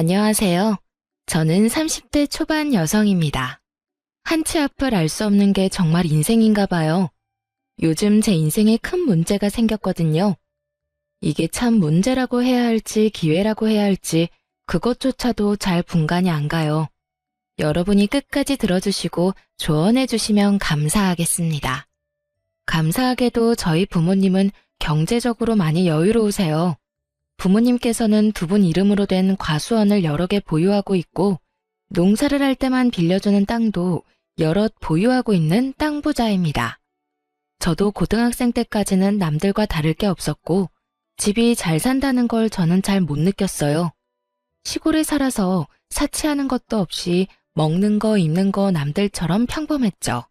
안녕하세요. 저는 30대 초반 여성입니다. 한치 앞을 알 수 없는 게 정말 인생인가 봐요. 요즘 제 인생에 큰 문제가 생겼거든요. 이게 참 문제라고 해야 할지 기회라고 해야 할지 그것조차도 잘 분간이 안 가요. 여러분이 끝까지 들어주시고 조언해 주시면 감사하겠습니다. 감사하게도 저희 부모님은 경제적으로 많이 여유로우세요. 부모님께서는 두 분 이름으로 된 과수원을 여러 개 보유하고 있고 농사를 할 때만 빌려주는 땅도 여럿 보유하고 있는 땅 부자입니다. 저도 고등학생 때까지는 남들과 다를 게 없었고 집이 잘 산다는 걸 저는 잘 못 느꼈어요. 시골에 살아서 사치하는 것도 없이 먹는 거 입는 거 남들처럼 평범했죠.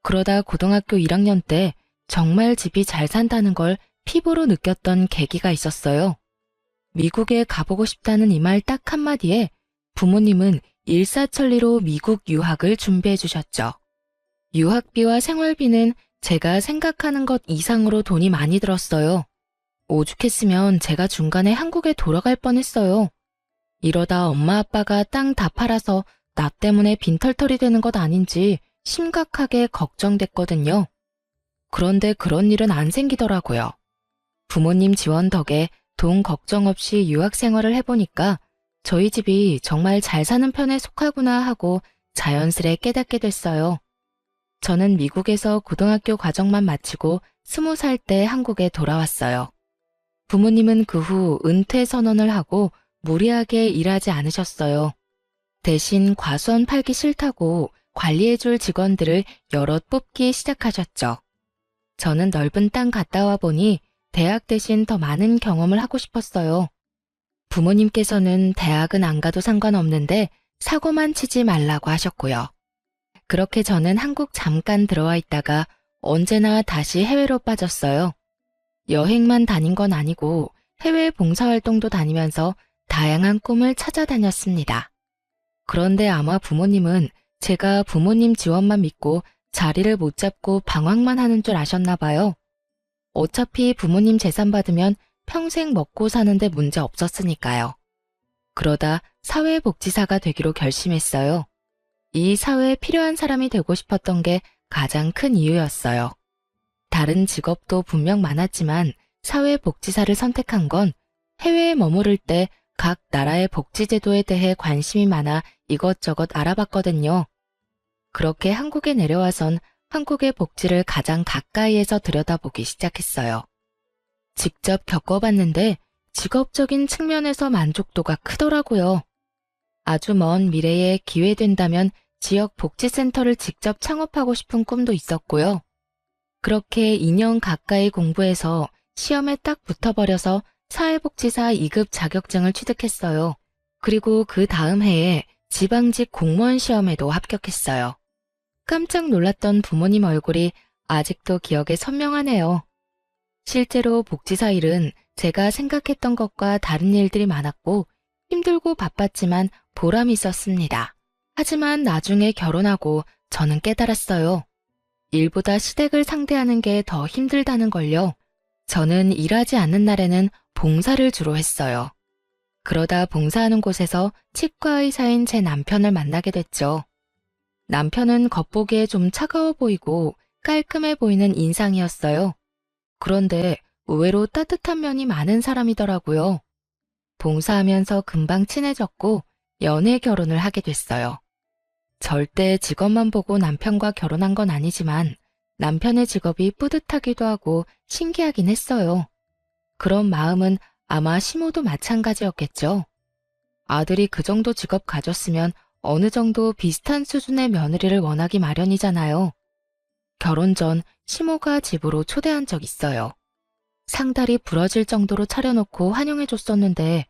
그러다 고등학교 1학년 때 정말 집이 잘 산다는 걸 피부로 느꼈던 계기가 있었어요. 미국에 가보고 싶다는 이 말 딱 한마디에 부모님은 일사천리로 미국 유학을 준비해 주셨죠. 유학비와 생활비는 제가 생각하는 것 이상으로 돈이 많이 들었어요. 오죽했으면 제가 중간에 한국에 돌아갈 뻔했어요. 이러다 엄마 아빠가 땅 다 팔아서 나 때문에 빈털터리 되는 것 아닌지 심각하게 걱정됐거든요. 그런데 그런 일은 안 생기더라고요. 부모님 지원 덕에 돈 걱정 없이 유학 생활을 해보니까 저희 집이 정말 잘 사는 편에 속하구나 하고 자연스레 깨닫게 됐어요. 저는 미국에서 고등학교 과정만 마치고 20살 때 한국에 돌아왔어요. 부모님은 그 후 은퇴 선언을 하고 무리하게 일하지 않으셨어요. 대신 과수원 팔기 싫다고 관리해줄 직원들을 여럿 뽑기 시작하셨죠. 저는 넓은 땅 갔다 와 보니 대학 대신 더 많은 경험을 하고 싶었어요. 부모님께서는 대학은 안 가도 상관없는데 사고만 치지 말라고 하셨고요. 그렇게 저는 한국 잠깐 들어와 있다가 언제나 다시 해외로 빠졌어요. 여행만 다닌 건 아니고 해외 봉사활동도 다니면서 다양한 꿈을 찾아다녔습니다. 그런데 아마 부모님은 제가 부모님 지원만 믿고 자리를 못 잡고 방황만 하는 줄 아셨나 봐요. 어차피 부모님 재산 받으면 평생 먹고 사는데 문제 없었으니까요. 그러다 사회복지사가 되기로 결심했어요. 이 사회에 필요한 사람이 되고 싶었던 게 가장 큰 이유였어요. 다른 직업도 분명 많았지만 사회복지사를 선택한 건 해외에 머무를 때 각 나라의 복지제도에 대해 관심이 많아 이것저것 알아봤거든요. 그렇게 한국에 내려와선 한국의 복지를 가장 가까이에서 들여다보기 시작했어요. 직접 겪어봤는데 직업적인 측면에서 만족도가 크더라고요. 아주 먼 미래에 기회 된다면 지역 복지센터를 직접 창업하고 싶은 꿈도 있었고요. 그렇게 2년 가까이 공부해서 시험에 딱 붙어버려서 사회복지사 2급 자격증을 취득했어요. 그리고 그 다음 해에 지방직 공무원 시험에도 합격했어요. 깜짝 놀랐던 부모님 얼굴이 아직도 기억에 선명하네요. 실제로 복지사 일은 제가 생각했던 것과 다른 일들이 많았고 힘들고 바빴지만 보람이 있었습니다. 하지만 나중에 결혼하고 저는 깨달았어요. 일보다 시댁을 상대하는 게 더 힘들다는 걸요. 저는 일하지 않는 날에는 봉사를 주로 했어요. 그러다 봉사하는 곳에서 치과 의사인 제 남편을 만나게 됐죠. 남편은 겉보기에 좀 차가워 보이고 깔끔해 보이는 인상이었어요. 그런데 의외로 따뜻한 면이 많은 사람이더라고요. 봉사하면서 금방 친해졌고 연애 결혼을 하게 됐어요. 절대 직업만 보고 남편과 결혼한 건 아니지만 남편의 직업이 뿌듯하기도 하고 신기하긴 했어요. 그런 마음은 아마 시모도 마찬가지였겠죠. 아들이 그 정도 직업 가졌으면 어느 정도 비슷한 수준의 며느리를 원하기 마련이잖아요. 결혼 전 시모가 집으로 초대한 적 있어요. 상다리 부러질 정도로 차려놓고 환영해줬었는데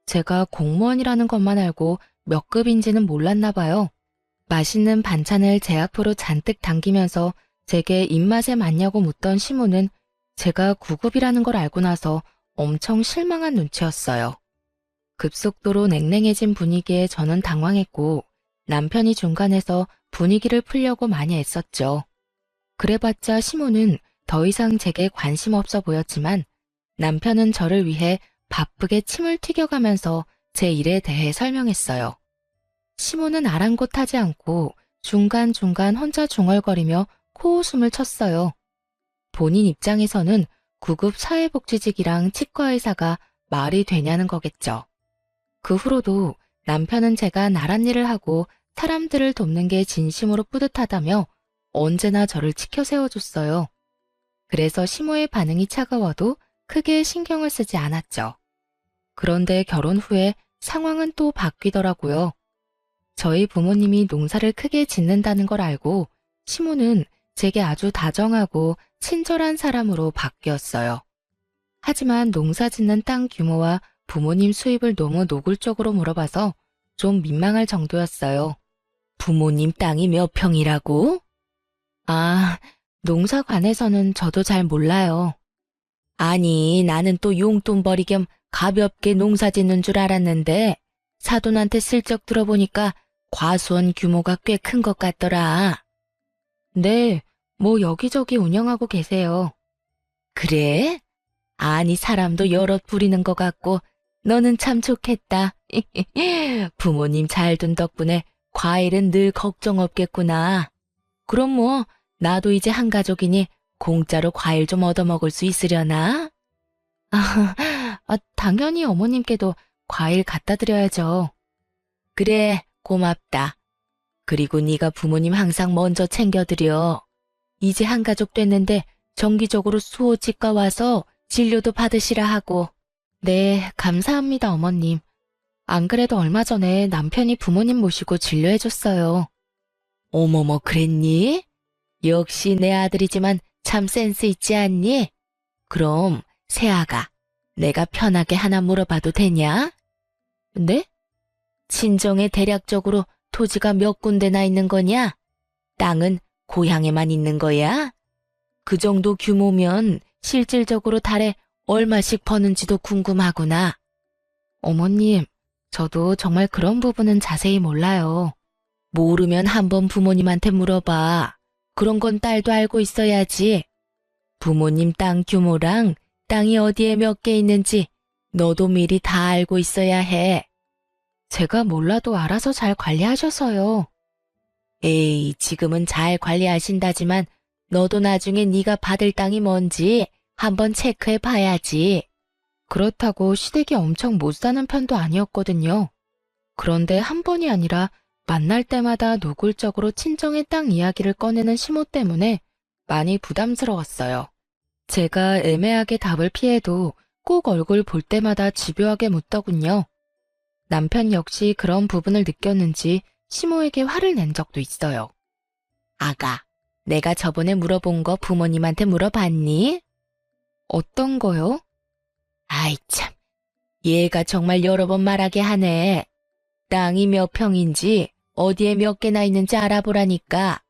제가 공무원이라는 것만 알고 몇 급인지는 몰랐나 봐요. 맛있는 반찬을 제 앞으로 잔뜩 당기면서 제게 입맛에 맞냐고 묻던 시모는 제가 9급이라는 걸 알고 나서 엄청 실망한 눈치였어요. 급속도로 냉랭해진 분위기에 저는 당황했고 남편이 중간에서 분위기를 풀려고 많이 애썼죠. 그래봤자 시모는 더 이상 제게 관심 없어 보였지만 남편은 저를 위해 바쁘게 침을 튀겨가면서 제 일에 대해 설명했어요. 시모는 아랑곳하지 않고 중간중간 혼자 중얼거리며 코웃음을 쳤어요. 본인 입장에서는 구급 사회복지직이랑 치과의사가 말이 되냐는 거겠죠. 그 후로도 남편은 제가 나란 일을 하고 사람들을 돕는 게 진심으로 뿌듯하다며 언제나 저를 치켜 세워줬어요. 그래서 시모의 반응이 차가워도 크게 신경을 쓰지 않았죠. 그런데 결혼 후에 상황은 또 바뀌더라고요. 저희 부모님이 농사를 크게 짓는다는 걸 알고 시모는 제게 아주 다정하고 친절한 사람으로 바뀌었어요. 하지만 농사 짓는 땅 규모와 부모님 수입을 너무 노골적으로 물어봐서 좀 민망할 정도였어요. 부모님 땅이 몇 평이라고? 아, 농사관에서는 저도 잘 몰라요. 아니, 나는 또 용돈벌이 겸 가볍게 농사 짓는 줄 알았는데 사돈한테 슬쩍 들어보니까 과수원 규모가 꽤 큰 것 같더라. 네, 뭐 여기저기 운영하고 계세요. 그래? 아니, 사람도 여럿 부리는 것 같고 너는 참 좋겠다. 부모님 잘 둔 덕분에 과일은 늘 걱정 없겠구나. 그럼 뭐 나도 이제 한 가족이니 공짜로 과일 좀 얻어먹을 수 있으려나? 당연히 어머님께도 과일 갖다 드려야죠. 그래, 고맙다. 그리고 네가 부모님 항상 먼저 챙겨드려. 이제 한 가족 됐는데 정기적으로 수호치과 와서 진료도 받으시라 하고. 네, 감사합니다, 어머님. 안 그래도 얼마 전에 남편이 부모님 모시고 진료해줬어요. 어머머, 그랬니? 역시 내 아들이지만 참 센스 있지 않니? 그럼 새아가 내가 편하게 하나 물어봐도 되냐? 네? 친정에 대략적으로 토지가 몇 군데나 있는 거냐? 땅은 고향에만 있는 거야? 그 정도 규모면 실질적으로 달에 얼마씩 버는지도 궁금하구나. 어머님, 저도 정말 그런 부분은 자세히 몰라요. 모르면 한번 부모님한테 물어봐. 그런 건 딸도 알고 있어야지. 부모님 땅 규모랑 땅이 어디에 몇 개 있는지 너도 미리 다 알고 있어야 해. 제가 몰라도 알아서 잘 관리하셔서요. 에이, 지금은 잘 관리하신다지만 너도 나중에 네가 받을 땅이 뭔지 한번 체크해 봐야지. 그렇다고 시댁이 엄청 못 사는 편도 아니었거든요. 그런데 한 번이 아니라 만날 때마다 노골적으로 친정의 땅 이야기를 꺼내는 시모 때문에 많이 부담스러웠어요. 제가 애매하게 답을 피해도 꼭 얼굴 볼 때마다 집요하게 묻더군요. 남편 역시 그런 부분을 느꼈는지 시모에게 화를 낸 적도 있어요. 아가, 내가 저번에 물어본 거 부모님한테 물어봤니? 어떤 거요? 아이 참, 얘가 정말 여러 번 말하게 하네. 땅이 몇 평인지 어디에 몇 개나 있는지 알아보라니까.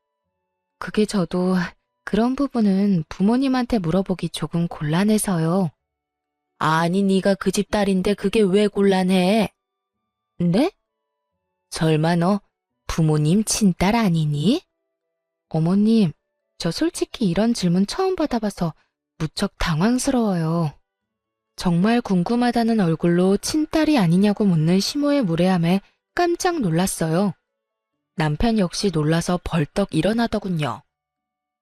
그게 저도 그런 부분은 부모님한테 물어보기 조금 곤란해서요. 아니, 네가 그 집 딸인데 그게 왜 곤란해? 네? 설마 너 부모님 친딸 아니니? 어머님, 저 솔직히 이런 질문 처음 받아봐서 무척 당황스러워요. 정말 궁금하다는 얼굴로 친딸이 아니냐고 묻는 시모의 무례함에 깜짝 놀랐어요. 남편 역시 놀라서 벌떡 일어나더군요.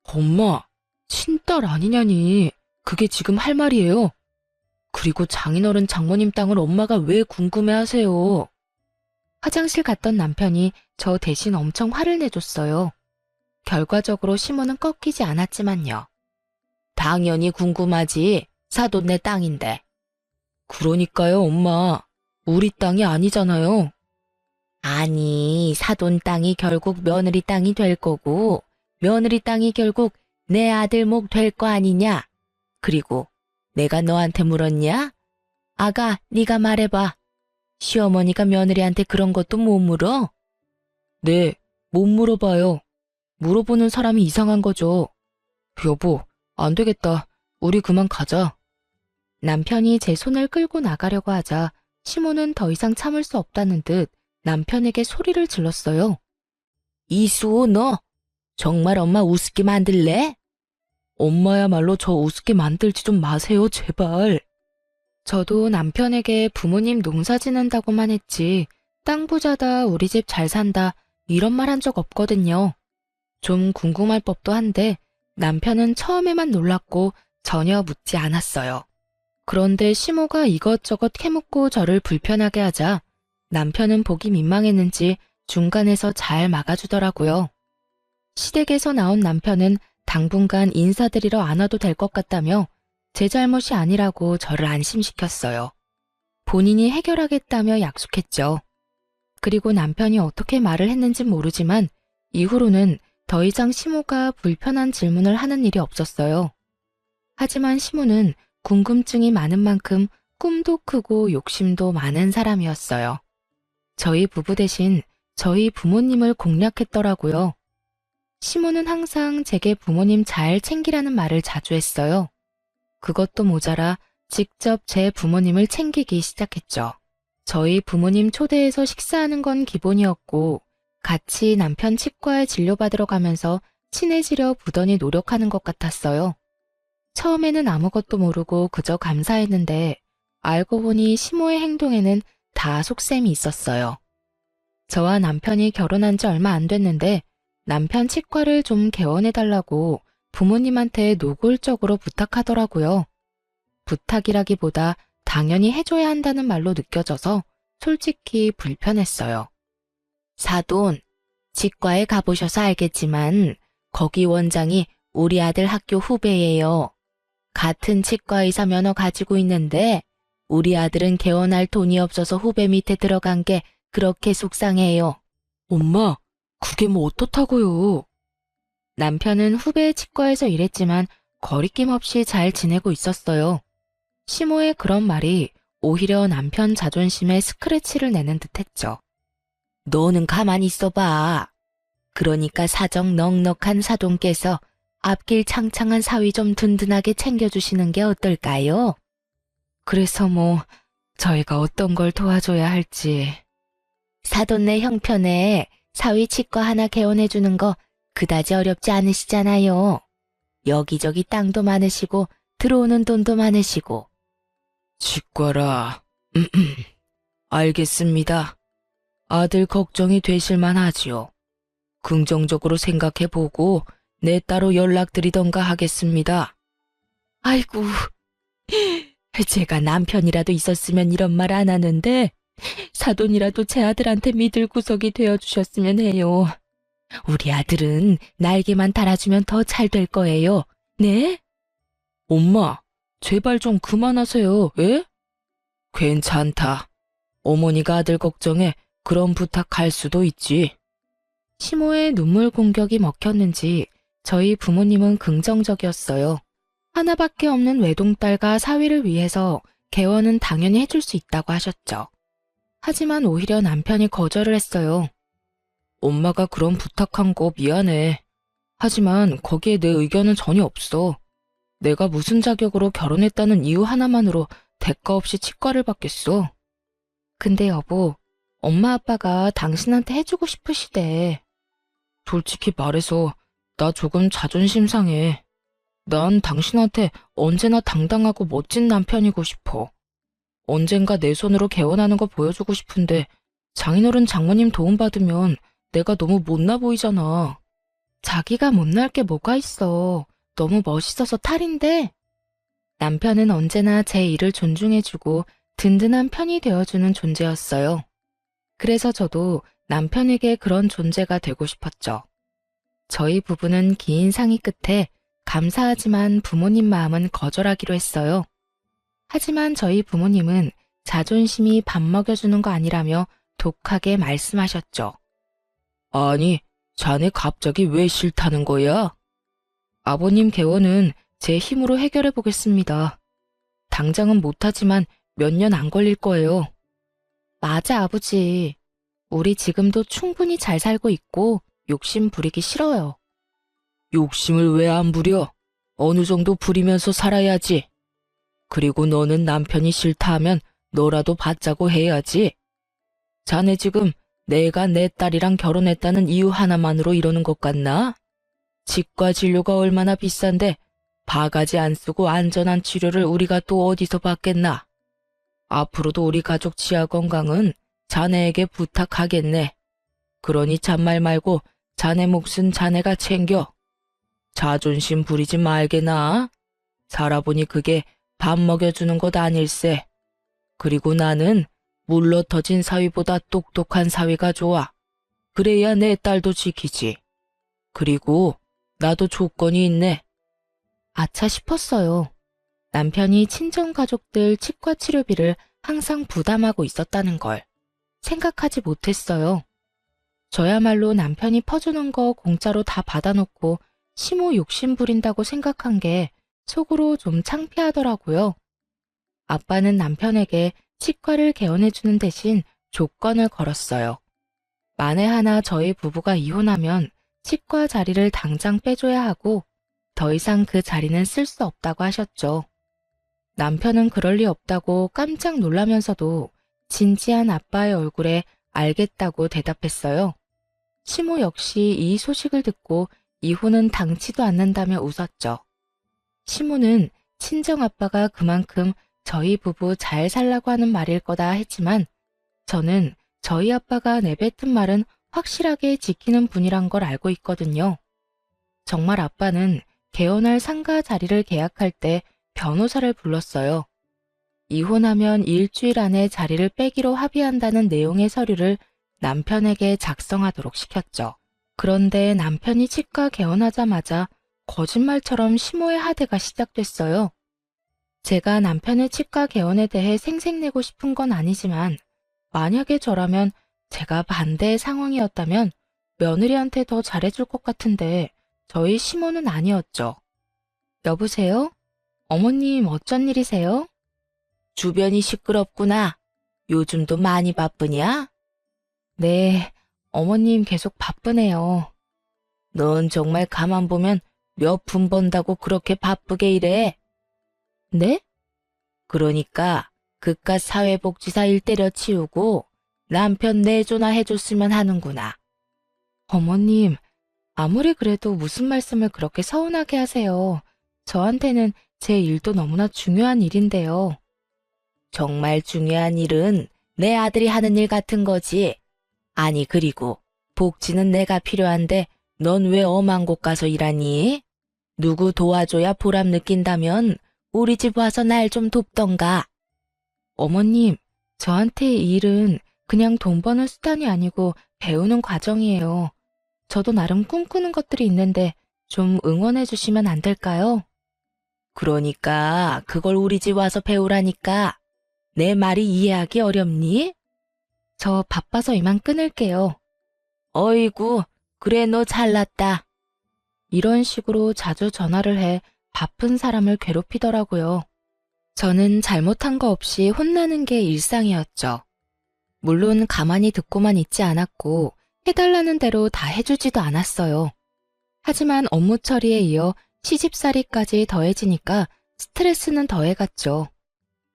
엄마, 친딸 아니냐니. 그게 지금 할 말이에요. 그리고 장인어른 장모님 땅을 엄마가 왜 궁금해하세요? 화장실 갔던 남편이 저 대신 엄청 화를 내줬어요. 결과적으로 시모는 꺾이지 않았지만요. 당연히 궁금하지. 사돈네 땅인데. 그러니까요, 엄마. 우리 땅이 아니잖아요. 아니, 사돈 땅이 결국 며느리 땅이 될 거고 며느리 땅이 결국 내 아들 목 될 거 아니냐? 그리고 내가 너한테 물었냐? 아가, 네가 말해봐. 시어머니가 며느리한테 그런 것도 못 물어? 네, 못 물어봐요. 물어보는 사람이 이상한 거죠. 여보, 안 되겠다. 우리 그만 가자. 남편이 제 손을 끌고 나가려고 하자 시모는 더 이상 참을 수 없다는 듯 남편에게 소리를 질렀어요. 이수호, 너 정말 엄마 우습게 만들래? 엄마야말로 저 우습게 만들지 좀 마세요, 제발. 저도 남편에게 부모님 농사 지는다고만 했지, 땅 부자다, 우리 집 잘 산다, 이런 말 한 적 없거든요. 좀 궁금할 법도 한데 남편은 처음에만 놀랐고 전혀 묻지 않았어요. 그런데 시모가 이것저것 캐묻고 저를 불편하게 하자 남편은 보기 민망했는지 중간에서 잘 막아주더라고요. 시댁에서 나온 남편은 당분간 인사드리러 안 와도 될 것 같다며 제 잘못이 아니라고 저를 안심시켰어요. 본인이 해결하겠다며 약속했죠. 그리고 남편이 어떻게 말을 했는진 모르지만 이후로는 더 이상 시모가 불편한 질문을 하는 일이 없었어요. 하지만 시모는 궁금증이 많은 만큼 꿈도 크고 욕심도 많은 사람이었어요. 저희 부부 대신 저희 부모님을 공략했더라고요. 시모는 항상 제게 부모님 잘 챙기라는 말을 자주 했어요. 그것도 모자라 직접 제 부모님을 챙기기 시작했죠. 저희 부모님 초대해서 식사하는 건 기본이었고 같이 남편 치과에 진료받으러 가면서 친해지려 부단히 노력하는 것 같았어요. 처음에는 아무것도 모르고 그저 감사했는데 알고 보니 시모의 행동에는 다 속셈이 있었어요. 저와 남편이 결혼한 지 얼마 안 됐는데 남편 치과를 좀 개원해달라고 부모님한테 노골적으로 부탁하더라고요. 부탁이라기보다 당연히 해줘야 한다는 말로 느껴져서 솔직히 불편했어요. 사돈, 치과에 가보셔서 알겠지만 거기 원장이 우리 아들 학교 후배예요. 같은 치과 의사 면허 가지고 있는데 우리 아들은 개원할 돈이 없어서 후배 밑에 들어간 게 그렇게 속상해요. 엄마, 그게 뭐 어떻다고요? 남편은 후배 치과에서 일했지만 거리낌 없이 잘 지내고 있었어요. 시모의 그런 말이 오히려 남편 자존심에 스크래치를 내는 듯했죠. 너는 가만히 있어봐. 그러니까 사정 넉넉한 사돈께서 앞길 창창한 사위 좀 든든하게 챙겨주시는 게 어떨까요? 그래서 저희가 어떤 걸 도와줘야 할지. 사돈네 형편에 사위 치과 하나 개원해주는 거 그다지 어렵지 않으시잖아요. 여기저기 땅도 많으시고 들어오는 돈도 많으시고. 치과라. 알겠습니다. 아들 걱정이 되실만 하지요. 긍정적으로 생각해보고 내 따로 연락드리던가 하겠습니다. 아이고, 제가 남편이라도 있었으면 이런 말 안 하는데 사돈이라도 제 아들한테 믿을 구석이 되어주셨으면 해요. 우리 아들은 날개만 달아주면 더 잘 될 거예요. 네? 엄마, 제발 좀 그만하세요. 예? 괜찮다. 어머니가 아들 걱정에 그런 부탁할 수도 있지. 시모의 눈물 공격이 먹혔는지 저희 부모님은 긍정적이었어요. 하나밖에 없는 외동딸과 사위를 위해서 개원은 당연히 해줄 수 있다고 하셨죠. 하지만 오히려 남편이 거절을 했어요. 엄마가 그런 부탁한 거 미안해. 하지만 거기에 내 의견은 전혀 없어. 내가 무슨 자격으로 결혼했다는 이유 하나만으로 대가 없이 치과를 받겠어. 근데 여보, 엄마 아빠가 당신한테 해주고 싶으시대. 솔직히 말해서 나 조금 자존심 상해. 난 당신한테 언제나 당당하고 멋진 남편이고 싶어. 언젠가 내 손으로 개원하는 거 보여주고 싶은데 장인어른 장모님 도움받으면 내가 너무 못나 보이잖아. 자기가 못날 게 뭐가 있어. 너무 멋있어서 탈인데. 남편은 언제나 제 일을 존중해주고 든든한 편이 되어주는 존재였어요. 그래서 저도 남편에게 그런 존재가 되고 싶었죠. 저희 부부는 긴 상의 끝에 감사하지만 부모님 마음은 거절하기로 했어요. 하지만 저희 부모님은 자존심이 밥 먹여주는 거 아니라며 독하게 말씀하셨죠. 아니, 자네 갑자기 왜 싫다는 거야? 아버님 개원은 제 힘으로 해결해 보겠습니다. 당장은 못하지만 몇 년 안 걸릴 거예요. 맞아, 아버지. 우리 지금도 충분히 잘 살고 있고 욕심 부리기 싫어요. 욕심을 왜 안 부려? 어느 정도 부리면서 살아야지. 그리고 너는 남편이 싫다 하면 너라도 받자고 해야지. 자네 지금 내가 내 딸이랑 결혼했다는 이유 하나만으로 이러는 것 같나? 치과 진료가 얼마나 비싼데 바가지 안 쓰고 안전한 치료를 우리가 또 어디서 받겠나? 앞으로도 우리 가족 치아 건강은 자네에게 부탁하겠네. 그러니 잔말 말고 자네 몫은 자네가 챙겨. 자존심 부리지 말게나. 살아보니 그게 밥 먹여주는 것 아닐세. 그리고 나는 물러 터진 사위보다 똑똑한 사위가 좋아. 그래야 내 딸도 지키지. 그리고 나도 조건이 있네. 아차 싶었어요. 남편이 친정가족들 치과 치료비를 항상 부담하고 있었다는 걸 생각하지 못했어요. 저야말로 남편이 퍼주는 거 공짜로 다 받아놓고 시모 욕심 부린다고 생각한 게 속으로 좀 창피하더라고요. 아빠는 남편에게 치과를 개원해주는 대신 조건을 걸었어요. 만에 하나 저희 부부가 이혼하면 치과 자리를 당장 빼줘야 하고 더 이상 그 자리는 쓸 수 없다고 하셨죠. 남편은 그럴 리 없다고 깜짝 놀라면서도 진지한 아빠의 얼굴에 알겠다고 대답했어요. 시모 역시 이 소식을 듣고 이혼은 당치도 않는다며 웃었죠. 시모는 친정아빠가 그만큼 저희 부부 잘 살라고 하는 말일 거다 했지만 저는 저희 아빠가 내뱉은 말은 확실하게 지키는 분이란 걸 알고 있거든요. 정말 아빠는 개원할 상가 자리를 계약할 때 변호사를 불렀어요. 이혼하면 일주일 안에 자리를 빼기로 합의한다는 내용의 서류를 남편에게 작성하도록 시켰죠. 그런데 남편이 치과 개원하자마자 거짓말처럼 시모의 하대가 시작됐어요. 제가 남편의 치과 개원에 대해 생색내고 싶은 건 아니지만 만약에 저라면 제가 반대의 상황이었다면 며느리한테 더 잘해줄 것 같은데 저희 시모는 아니었죠. 여보세요? 어머님 어쩐 일이세요? 주변이 시끄럽구나. 요즘도 많이 바쁘냐? 네, 어머님 계속 바쁘네요. 넌 정말 가만 보면 몇 푼 번다고 그렇게 바쁘게 일해? 네? 그러니까 그깟 사회복지사 일 때려치우고 남편 내조나 해줬으면 하는구나. 어머님, 아무리 그래도 무슨 말씀을 그렇게 서운하게 하세요. 저한테는 제 일도 너무나 중요한 일인데요. 정말 중요한 일은 내 아들이 하는 일 같은 거지. 아니 그리고 복지는 내가 필요한데 넌 왜 엄한 곳 가서 일하니? 누구 도와줘야 보람 느낀다면 우리 집 와서 날 좀 돕던가. 어머님, 저한테 이 일은 그냥 돈 버는 수단이 아니고 배우는 과정이에요. 저도 나름 꿈꾸는 것들이 있는데 좀 응원해 주시면 안 될까요? 그러니까 그걸 우리 집 와서 배우라니까. 내 말이 이해하기 어렵니? 저 바빠서 이만 끊을게요. 어이구, 그래 너 잘났다. 이런 식으로 자주 전화를 해 바쁜 사람을 괴롭히더라고요. 저는 잘못한 거 없이 혼나는 게 일상이었죠. 물론 가만히 듣고만 있지 않았고 해달라는 대로 다 해주지도 않았어요. 하지만 업무 처리에 이어 시집살이까지 더해지니까 스트레스는 더해갔죠.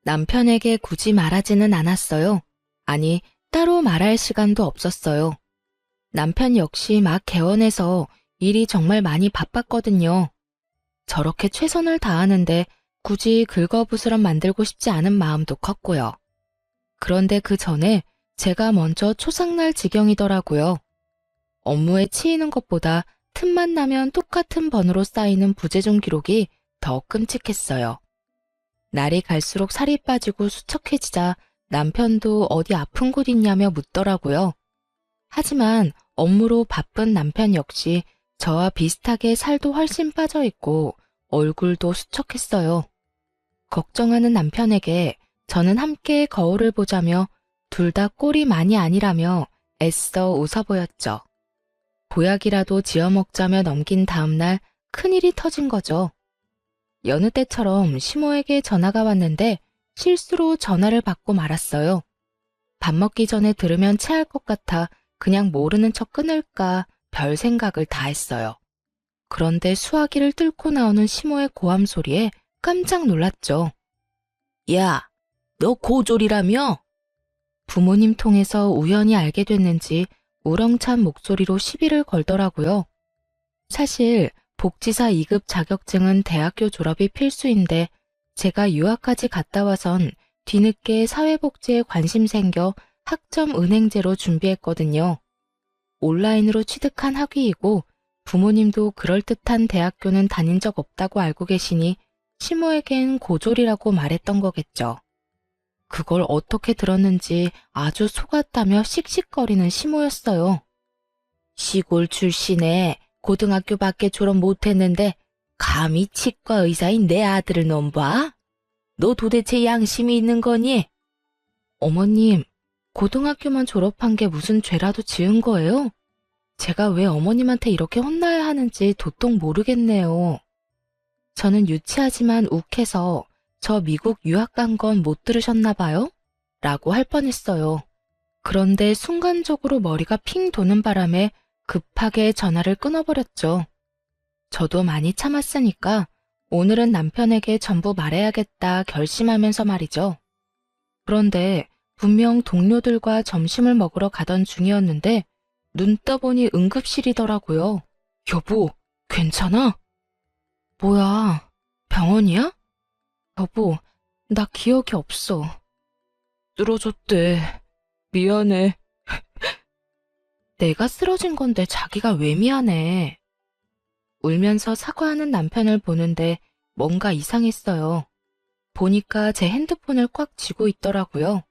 남편에게 굳이 말하지는 않았어요. 아니, 따로 말할 시간도 없었어요. 남편 역시 막 개원해서 일이 정말 많이 바빴거든요. 저렇게 최선을 다하는데 굳이 긁어부스럼 만들고 싶지 않은 마음도 컸고요. 그런데 그 전에 제가 먼저 초상날 지경이더라고요. 업무에 치이는 것보다 틈만 나면 똑같은 번호로 쌓이는 부재중 기록이 더 끔찍했어요. 날이 갈수록 살이 빠지고 수척해지자 남편도 어디 아픈 곳 있냐며 묻더라고요. 하지만 업무로 바쁜 남편 역시 저와 비슷하게 살도 훨씬 빠져 있고 얼굴도 수척했어요. 걱정하는 남편에게 저는 함께 거울을 보자며 둘 다 꼴이 많이 아니라며 애써 웃어 보였죠. 보약이라도 지어 먹자며 넘긴 다음 날 큰일이 터진 거죠. 여느 때처럼 시모에게 전화가 왔는데 실수로 전화를 받고 말았어요. 밥 먹기 전에 들으면 체할 것 같아 그냥 모르는 척 끊을까 별 생각을 다 했어요. 그런데 수화기를 뚫고 나오는 시모의 고함 소리에 깜짝 놀랐죠. 야, 너 고졸이라며? 부모님 통해서 우연히 알게 됐는지 우렁찬 목소리로 시비를 걸더라고요. 사실 복지사 2급 자격증은 대학교 졸업이 필수인데 제가 유학까지 갔다 와선 뒤늦게 사회복지에 관심 생겨 학점 은행제로 준비했거든요. 온라인으로 취득한 학위이고 부모님도 그럴듯한 대학교는 다닌 적 없다고 알고 계시니 시모에겐 고졸이라고 말했던 거겠죠. 그걸 어떻게 들었는지 아주 속았다며 씩씩거리는 시모였어요. 시골 출신에 고등학교밖에 졸업 못했는데 감히 치과 의사인 내 아들을 넘봐? 너 도대체 양심이 있는 거니? 어머님, 고등학교만 졸업한 게 무슨 죄라도 지은 거예요? 제가 왜 어머님한테 이렇게 혼나야 하는지 도통 모르겠네요. 저는 유치하지만 욱해서 저 미국 유학 간 건 못 들으셨나 봐요? 라고 할 뻔했어요. 그런데 순간적으로 머리가 핑 도는 바람에 급하게 전화를 끊어버렸죠. 저도 많이 참았으니까 오늘은 남편에게 전부 말해야겠다 결심하면서 말이죠. 그런데 분명 동료들과 점심을 먹으러 가던 중이었는데 눈 떠보니 응급실이더라고요. 여보, 괜찮아? 뭐야, 병원이야? 여보, 나 기억이 없어. 쓰러졌대. 미안해. 내가 쓰러진 건데 자기가 왜 미안해. 울면서 사과하는 남편을 보는데 뭔가 이상했어요. 보니까 제 핸드폰을 꽉 쥐고 있더라고요.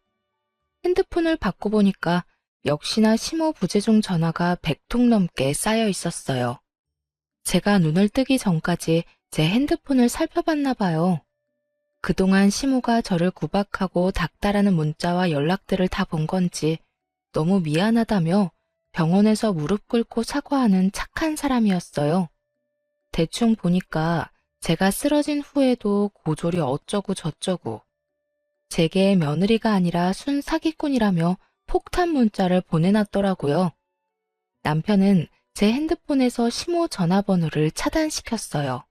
핸드폰을 받고 보니까 역시나 시모 부재중 전화가 100통 넘게 쌓여 있었어요. 제가 눈을 뜨기 전까지 제 핸드폰을 살펴봤나 봐요. 그동안 시모가 저를 구박하고 닥달하는 문자와 연락들을 다 본 건지 너무 미안하다며 병원에서 무릎 꿇고 사과하는 착한 사람이었어요. 대충 보니까 제가 쓰러진 후에도 고졸이 어쩌고 저쩌고 제게 며느리가 아니라 순 사기꾼이라며 폭탄 문자를 보내놨더라고요. 남편은 제 핸드폰에서 시모 전화번호를 차단시켰어요.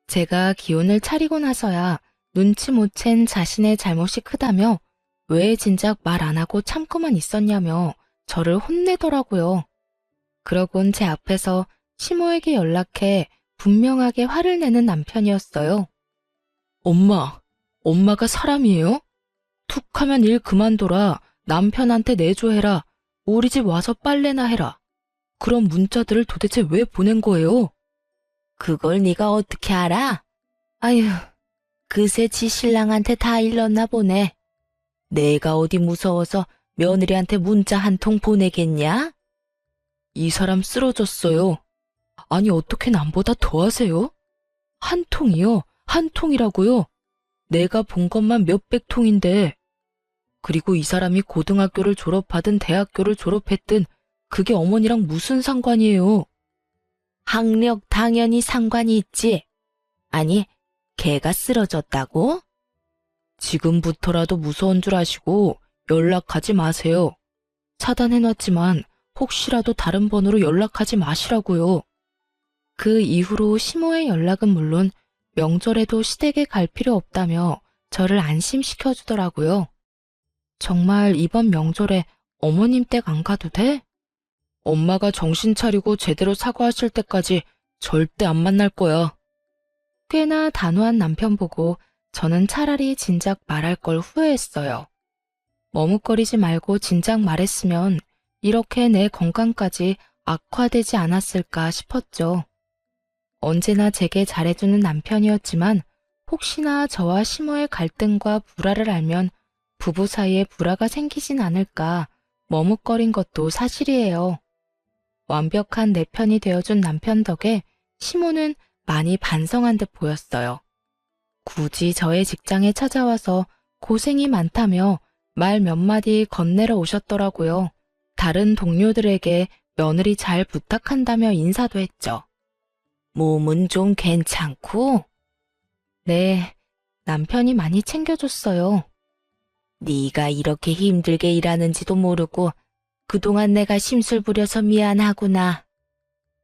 제가 기운을 차리고 나서야 눈치 못 챈 자신의 잘못이 크다며 왜 진작 말 안 하고 참고만 있었냐며 저를 혼내더라고요. 그러곤 제 앞에서 시모에게 연락해 분명하게 화를 내는 남편이었어요. 엄마가 사람이에요? 툭 하면 일 그만둬라. 남편한테 내조해라. 우리 집 와서 빨래나 해라. 그런 문자들을 도대체 왜 보낸 거예요? 그걸 네가 어떻게 알아? 아휴, 그새 지 신랑한테 다 일렀나 보네. 내가 어디 무서워서 며느리한테 문자 한 통 보내겠냐? 이 사람 쓰러졌어요. 아니 어떻게 남보다 더 하세요? 한 통이요? 한 통이라고요? 내가 본 것만 몇백 통인데. 그리고 이 사람이 고등학교를 졸업하든 대학교를 졸업했든 그게 어머니랑 무슨 상관이에요? 학력 당연히 상관이 있지. 아니, 걔가 쓰러졌다고? 지금부터라도 무서운 줄 아시고 연락하지 마세요. 차단해놨지만 혹시라도 다른 번호로 연락하지 마시라고요. 그 이후로 시모의 연락은 물론 명절에도 시댁에 갈 필요 없다며 저를 안심시켜주더라고요. 정말 이번 명절에 어머님 댁 안 가도 돼? 엄마가 정신 차리고 제대로 사과하실 때까지 절대 안 만날 거야. 꽤나 단호한 남편 보고 저는 차라리 진작 말할 걸 후회했어요. 머뭇거리지 말고 진작 말했으면 이렇게 내 건강까지 악화되지 않았을까 싶었죠. 언제나 제게 잘해주는 남편이었지만 혹시나 저와 시모의 갈등과 불화를 알면 부부 사이에 불화가 생기진 않을까 머뭇거린 것도 사실이에요. 완벽한 내 편이 되어준 남편 덕에 시모는 많이 반성한 듯 보였어요. 굳이 저의 직장에 찾아와서 고생이 많다며 말 몇 마디 건네러 오셨더라고요. 다른 동료들에게 며느리 잘 부탁한다며 인사도 했죠. 몸은 좀 괜찮고? 네, 남편이 많이 챙겨줬어요. 네가 이렇게 힘들게 일하는지도 모르고 그동안 내가 심술 부려서 미안하구나.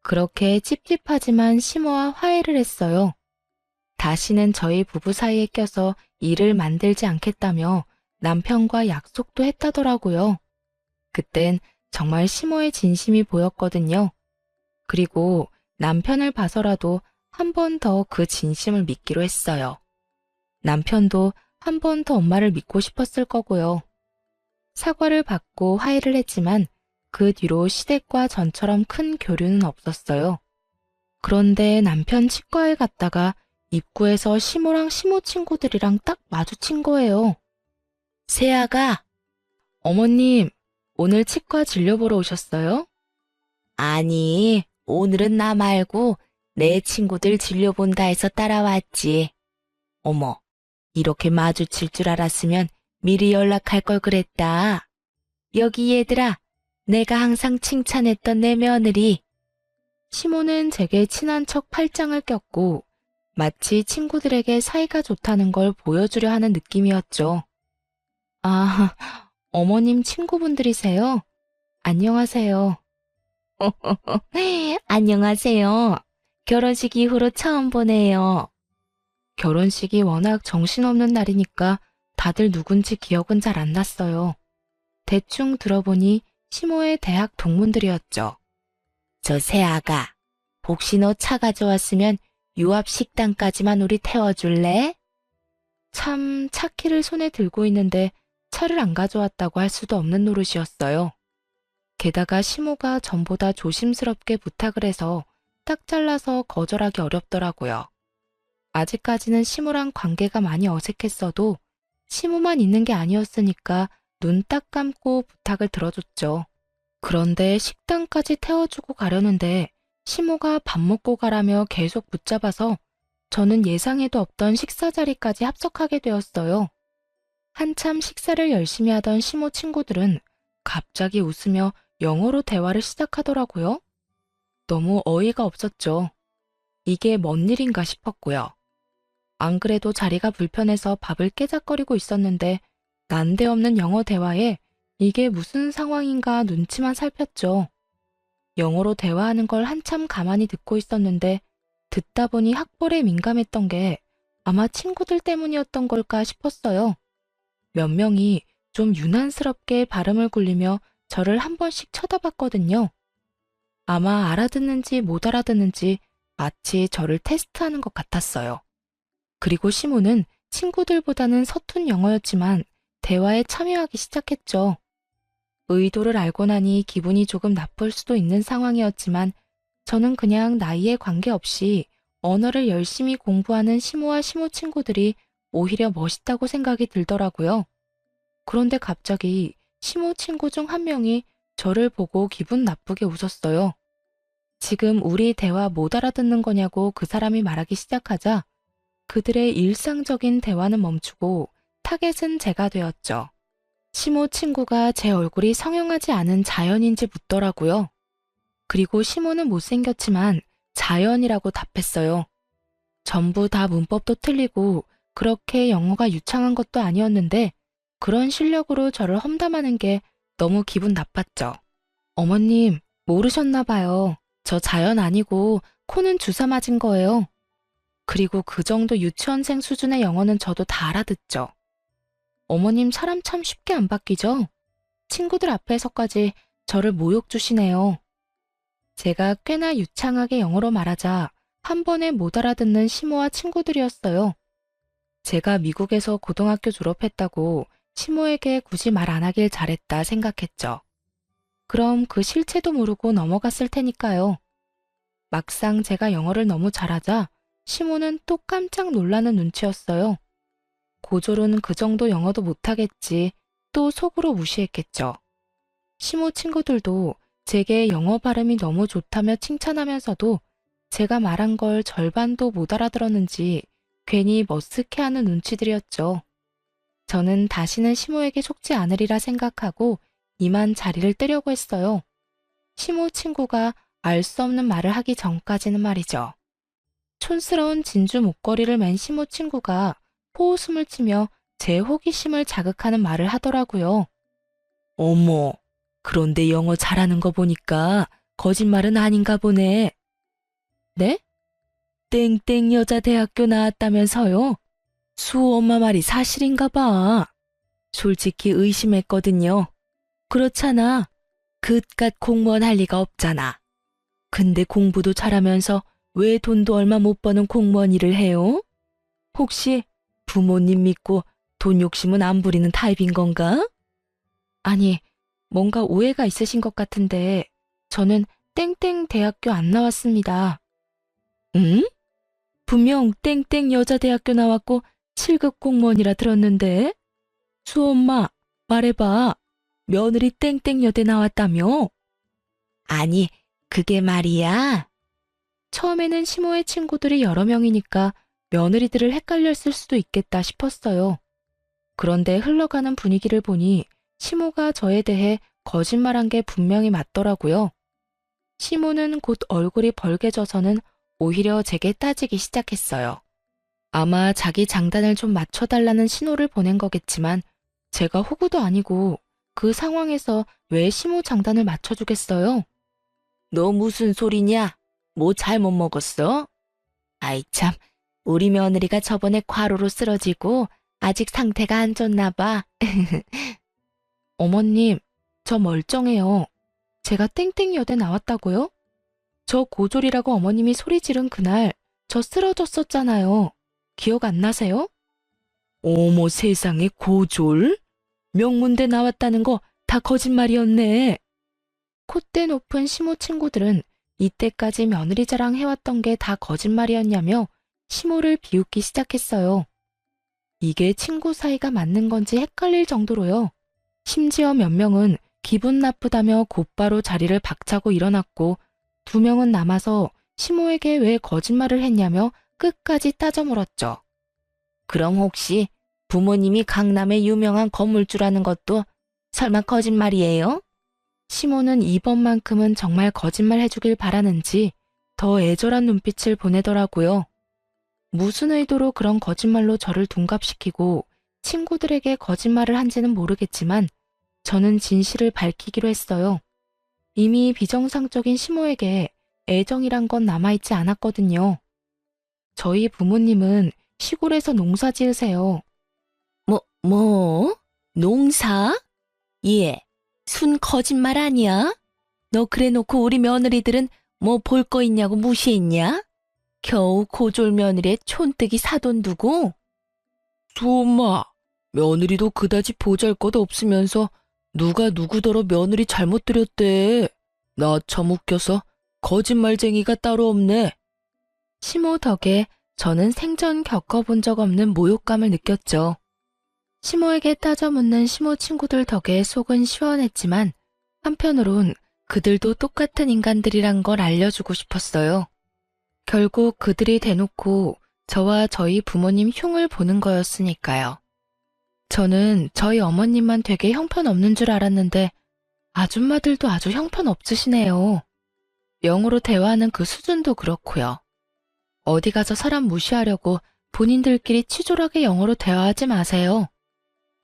그렇게 찝찝하지만 시모와 화해를 했어요. 다시는 저희 부부 사이에 껴서 일을 만들지 않겠다며 남편과 약속도 했다더라고요. 그땐 정말 시모의 진심이 보였거든요. 그리고 남편을 봐서라도 한 번 더 그 진심을 믿기로 했어요. 남편도 한 번 더 엄마를 믿고 싶었을 거고요. 사과를 받고 화해를 했지만 그 뒤로 시댁과 전처럼 큰 교류는 없었어요. 그런데 남편 치과에 갔다가 입구에서 시모랑 시모 친구들이랑 딱 마주친 거예요. 세아가, 어머님, 오늘 치과 진료 보러 오셨어요? 아니, 오늘은 나 말고 내 친구들 진료 본다 해서 따라왔지. 어머, 이렇게 마주칠 줄 알았으면 미리 연락할 걸 그랬다. 여기 얘들아, 내가 항상 칭찬했던 내 며느리. 시모는 제게 친한 척 팔짱을 꼈고 마치 친구들에게 사이가 좋다는 걸 보여주려 하는 느낌이었죠. 아, 어머님 친구분들이세요? 안녕하세요. 안녕하세요. 결혼식 이후로 처음 보네요. 결혼식이 워낙 정신없는 날이니까 다들 누군지 기억은 잘 안 났어요. 대충 들어보니 시모의 대학 동문들이었죠. 저 새아가, 혹시 너 차 가져왔으면 유압 식당까지만 우리 태워줄래? 참 차키를 손에 들고 있는데 차를 안 가져왔다고 할 수도 없는 노릇이었어요. 게다가 시모가 전보다 조심스럽게 부탁을 해서 딱 잘라서 거절하기 어렵더라고요. 아직까지는 시모랑 관계가 많이 어색했어도 시모만 있는 게 아니었으니까 눈 딱 감고 부탁을 들어줬죠. 그런데 식당까지 태워주고 가려는데 시모가 밥 먹고 가라며 계속 붙잡아서 저는 예상에도 없던 식사 자리까지 합석하게 되었어요. 한참 식사를 열심히 하던 시모 친구들은 갑자기 웃으며 영어로 대화를 시작하더라고요. 너무 어이가 없었죠. 이게 뭔 일인가 싶었고요. 안 그래도 자리가 불편해서 밥을 깨작거리고 있었는데 난데없는 영어 대화에 이게 무슨 상황인가 눈치만 살폈죠. 영어로 대화하는 걸 한참 가만히 듣고 있었는데 듣다 보니 학벌에 민감했던 게 아마 친구들 때문이었던 걸까 싶었어요. 몇 명이 좀 유난스럽게 발음을 굴리며 저를 한 번씩 쳐다봤거든요. 아마 알아듣는지 못 알아듣는지 마치 저를 테스트하는 것 같았어요. 그리고 시모는 친구들보다는 서툰 영어였지만 대화에 참여하기 시작했죠. 의도를 알고 나니 기분이 조금 나쁠 수도 있는 상황이었지만 저는 그냥 나이에 관계없이 언어를 열심히 공부하는 시모와 시모 친구들이 오히려 멋있다고 생각이 들더라고요. 그런데 갑자기 시모 친구 중 한 명이 저를 보고 기분 나쁘게 웃었어요. 지금 우리 대화 못 알아듣는 거냐고 그 사람이 말하기 시작하자 그들의 일상적인 대화는 멈추고 타겟은 제가 되었죠. 시모 친구가 제 얼굴이 성형하지 않은 자연인지 묻더라고요. 그리고 시모는 못생겼지만 자연이라고 답했어요. 전부 다 문법도 틀리고 그렇게 영어가 유창한 것도 아니었는데 그런 실력으로 저를 험담하는 게 너무 기분 나빴죠. 어머님, 모르셨나 봐요. 저 자연 아니고 코는 주사 맞은 거예요. 그리고 그 정도 유치원생 수준의 영어는 저도 다 알아듣죠. 어머님 사람 참 쉽게 안 바뀌죠? 친구들 앞에서까지 저를 모욕 주시네요. 제가 꽤나 유창하게 영어로 말하자 한 번에 못 알아듣는 시모와 친구들이었어요. 제가 미국에서 고등학교 졸업했다고 시모에게 굳이 말 안 하길 잘했다 생각했죠. 그럼 그 실체도 모르고 넘어갔을 테니까요. 막상 제가 영어를 너무 잘하자 시모는 또 깜짝 놀라는 눈치였어요. 고졸은 그 정도 영어도 못하겠지 또 속으로 무시했겠죠. 시모 친구들도 제게 영어 발음이 너무 좋다며 칭찬하면서도 제가 말한 걸 절반도 못 알아들었는지 괜히 머쓱해하는 눈치들이었죠. 저는 다시는 시모에게 속지 않으리라 생각하고 이만 자리를 뜨려고 했어요. 시모 친구가 알 수 없는 말을 하기 전까지는 말이죠. 촌스러운 진주 목걸이를 맨 시모 친구가 호웃음을 치며 제 호기심을 자극하는 말을 하더라고요. 어머, 그런데 영어 잘하는 거 보니까 거짓말은 아닌가 보네. 네? 땡땡 여자대학교 나왔다면서요? 수호 엄마 말이 사실인가 봐. 솔직히 의심했거든요. 그렇잖아. 그깟 공무원 할 리가 없잖아. 근데 공부도 잘하면서 왜 돈도 얼마 못 버는 공무원 일을 해요? 혹시 부모님 믿고 돈 욕심은 안 부리는 타입인 건가? 아니, 뭔가 오해가 있으신 것 같은데 저는 땡땡 대학교 안 나왔습니다. 응? 분명 땡땡 여자대학교 나왔고 7급 공무원이라 들었는데? 수엄마, 말해봐. 며느리 땡땡 여대 나왔다며? 아니, 그게 말이야. 처음에는 시모의 친구들이 여러 명이니까 며느리들을 헷갈렸을 수도 있겠다 싶었어요. 그런데 흘러가는 분위기를 보니 시모가 저에 대해 거짓말한 게 분명히 맞더라고요. 시모는 곧 얼굴이 벌개져서는 오히려 제게 따지기 시작했어요. 아마 자기 장단을 좀 맞춰달라는 신호를 보낸 거겠지만 제가 호구도 아니고 그 상황에서 왜 시모 장단을 맞춰주겠어요? 너 무슨 소리냐? 뭐 잘못 먹었어? 아이 참, 우리 며느리가 저번에 과로로 쓰러지고 아직 상태가 안 좋나 봐. 어머님, 저 멀쩡해요. 제가 땡땡 여대 나왔다고요? 저 고졸이라고 어머님이 소리 지른 그날 저 쓰러졌었잖아요. 기억 안 나세요? 어머 세상에 고졸? 명문대 나왔다는 거 다 거짓말이었네. 콧대 높은 시모 친구들은 이때까지 며느리 자랑 해왔던 게 다 거짓말이었냐며 시모를 비웃기 시작했어요. 이게 친구 사이가 맞는 건지 헷갈릴 정도로요. 심지어 몇 명은 기분 나쁘다며 곧바로 자리를 박차고 일어났고 2명은 남아서 시모에게 왜 거짓말을 했냐며 끝까지 따져 물었죠. 그럼 혹시 부모님이 강남의 유명한 건물주라는 것도 설마 거짓말이에요? 시모는 이번만큼은 정말 거짓말 해주길 바라는지 더 애절한 눈빛을 보내더라고요. 무슨 의도로 그런 거짓말로 저를 둔갑시키고 친구들에게 거짓말을 한지는 모르겠지만 저는 진실을 밝히기로 했어요. 이미 비정상적인 시모에게 애정이란 건 남아있지 않았거든요. 저희 부모님은 시골에서 농사 지으세요. 뭐? 농사? 예, 순 거짓말 아니야? 너 그래놓고 우리 며느리들은 뭐 볼 거 있냐고 무시했냐? 겨우 고졸 며느리의 촌뜨기 사돈 두고? 수엄마, 며느리도 그다지 보잘것 없으면서 누가 누구더러 며느리 잘못 들였대. 나 참 웃겨서 거짓말쟁이가 따로 없네. 시모 덕에 저는 생전 겪어본 적 없는 모욕감을 느꼈죠. 시모에게 따져 묻는 시모 친구들 덕에 속은 시원했지만 한편으론 그들도 똑같은 인간들이란 걸 알려주고 싶었어요. 결국 그들이 대놓고 저와 저희 부모님 흉을 보는 거였으니까요. 저는 저희 어머님만 되게 형편없는 줄 알았는데 아줌마들도 아주 형편없으시네요. 영어로 대화하는 그 수준도 그렇고요. 어디 가서 사람 무시하려고 본인들끼리 치졸하게 영어로 대화하지 마세요.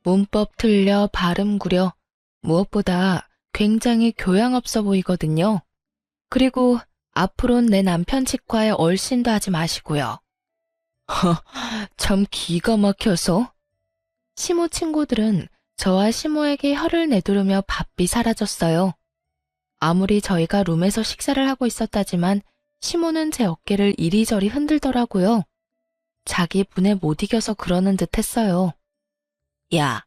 문법 틀려 발음 구려 무엇보다 굉장히 교양 없어 보이거든요. 그리고 앞으로는 내 남편 치과에 얼씬도 하지 마시고요. 참 기가 막혀서. 시모 친구들은 저와 시모에게 혀를 내두르며 바삐 사라졌어요. 아무리 저희가 룸에서 식사를 하고 있었다지만 시모는 제 어깨를 이리저리 흔들더라고요. 자기 분에 못 이겨서 그러는 듯 했어요. 야,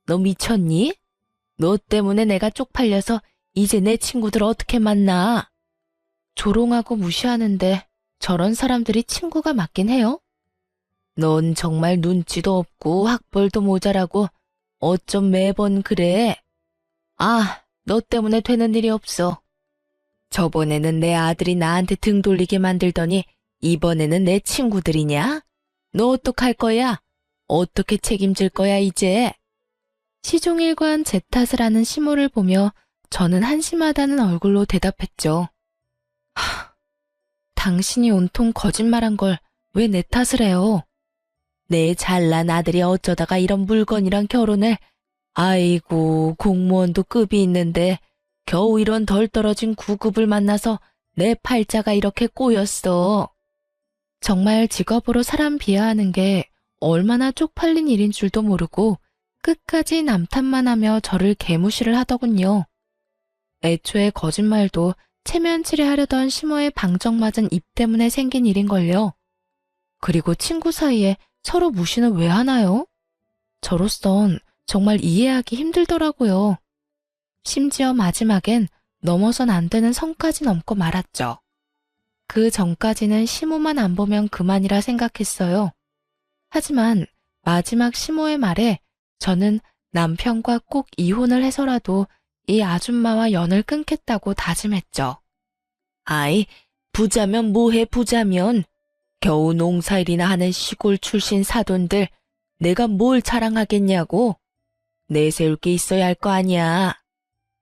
너 미쳤니? 너 때문에 내가 쪽팔려서 이제 내 친구들 어떻게 만나? 조롱하고 무시하는데 저런 사람들이 친구가 맞긴 해요? 넌 정말 눈치도 없고 학벌도 모자라고 어쩜 매번 그래? 아, 너 때문에 되는 일이 없어. 저번에는 내 아들이 나한테 등 돌리게 만들더니 이번에는 내 친구들이냐? 너 어떡할 거야? 어떻게 책임질 거야 이제? 시종일관 제 탓을 하는 시모를 보며 저는 한심하다는 얼굴로 대답했죠. 당신이 온통 거짓말한 걸 왜 내 탓을 해요? 내 잘난 아들이 어쩌다가 이런 물건이랑 결혼을, 아이고 공무원도 급이 있는데 겨우 이런 덜 떨어진 9급을 만나서 내 팔자가 이렇게 꼬였어. 정말 직업으로 사람 비하하는 게 얼마나 쪽팔린 일인 줄도 모르고 끝까지 남 탓만 하며 저를 개무시를 하더군요. 애초에 거짓말도 체면치레하려던 시모의 방정맞은 입 때문에 생긴 일인걸요. 그리고 친구 사이에 서로 무시는 왜 하나요? 저로선 정말 이해하기 힘들더라고요. 심지어 마지막엔 넘어선 안 되는 선까지 넘고 말았죠. 그 전까지는 시모만 안 보면 그만이라 생각했어요. 하지만 마지막 시모의 말에 저는 남편과 꼭 이혼을 해서라도 이 아줌마와 연을 끊겠다고 다짐했죠. 아이, 부자면 뭐해 부자면. 겨우 농사일이나 하는 시골 출신 사돈들 내가 뭘 자랑하겠냐고. 내세울 게 있어야 할 거 아니야.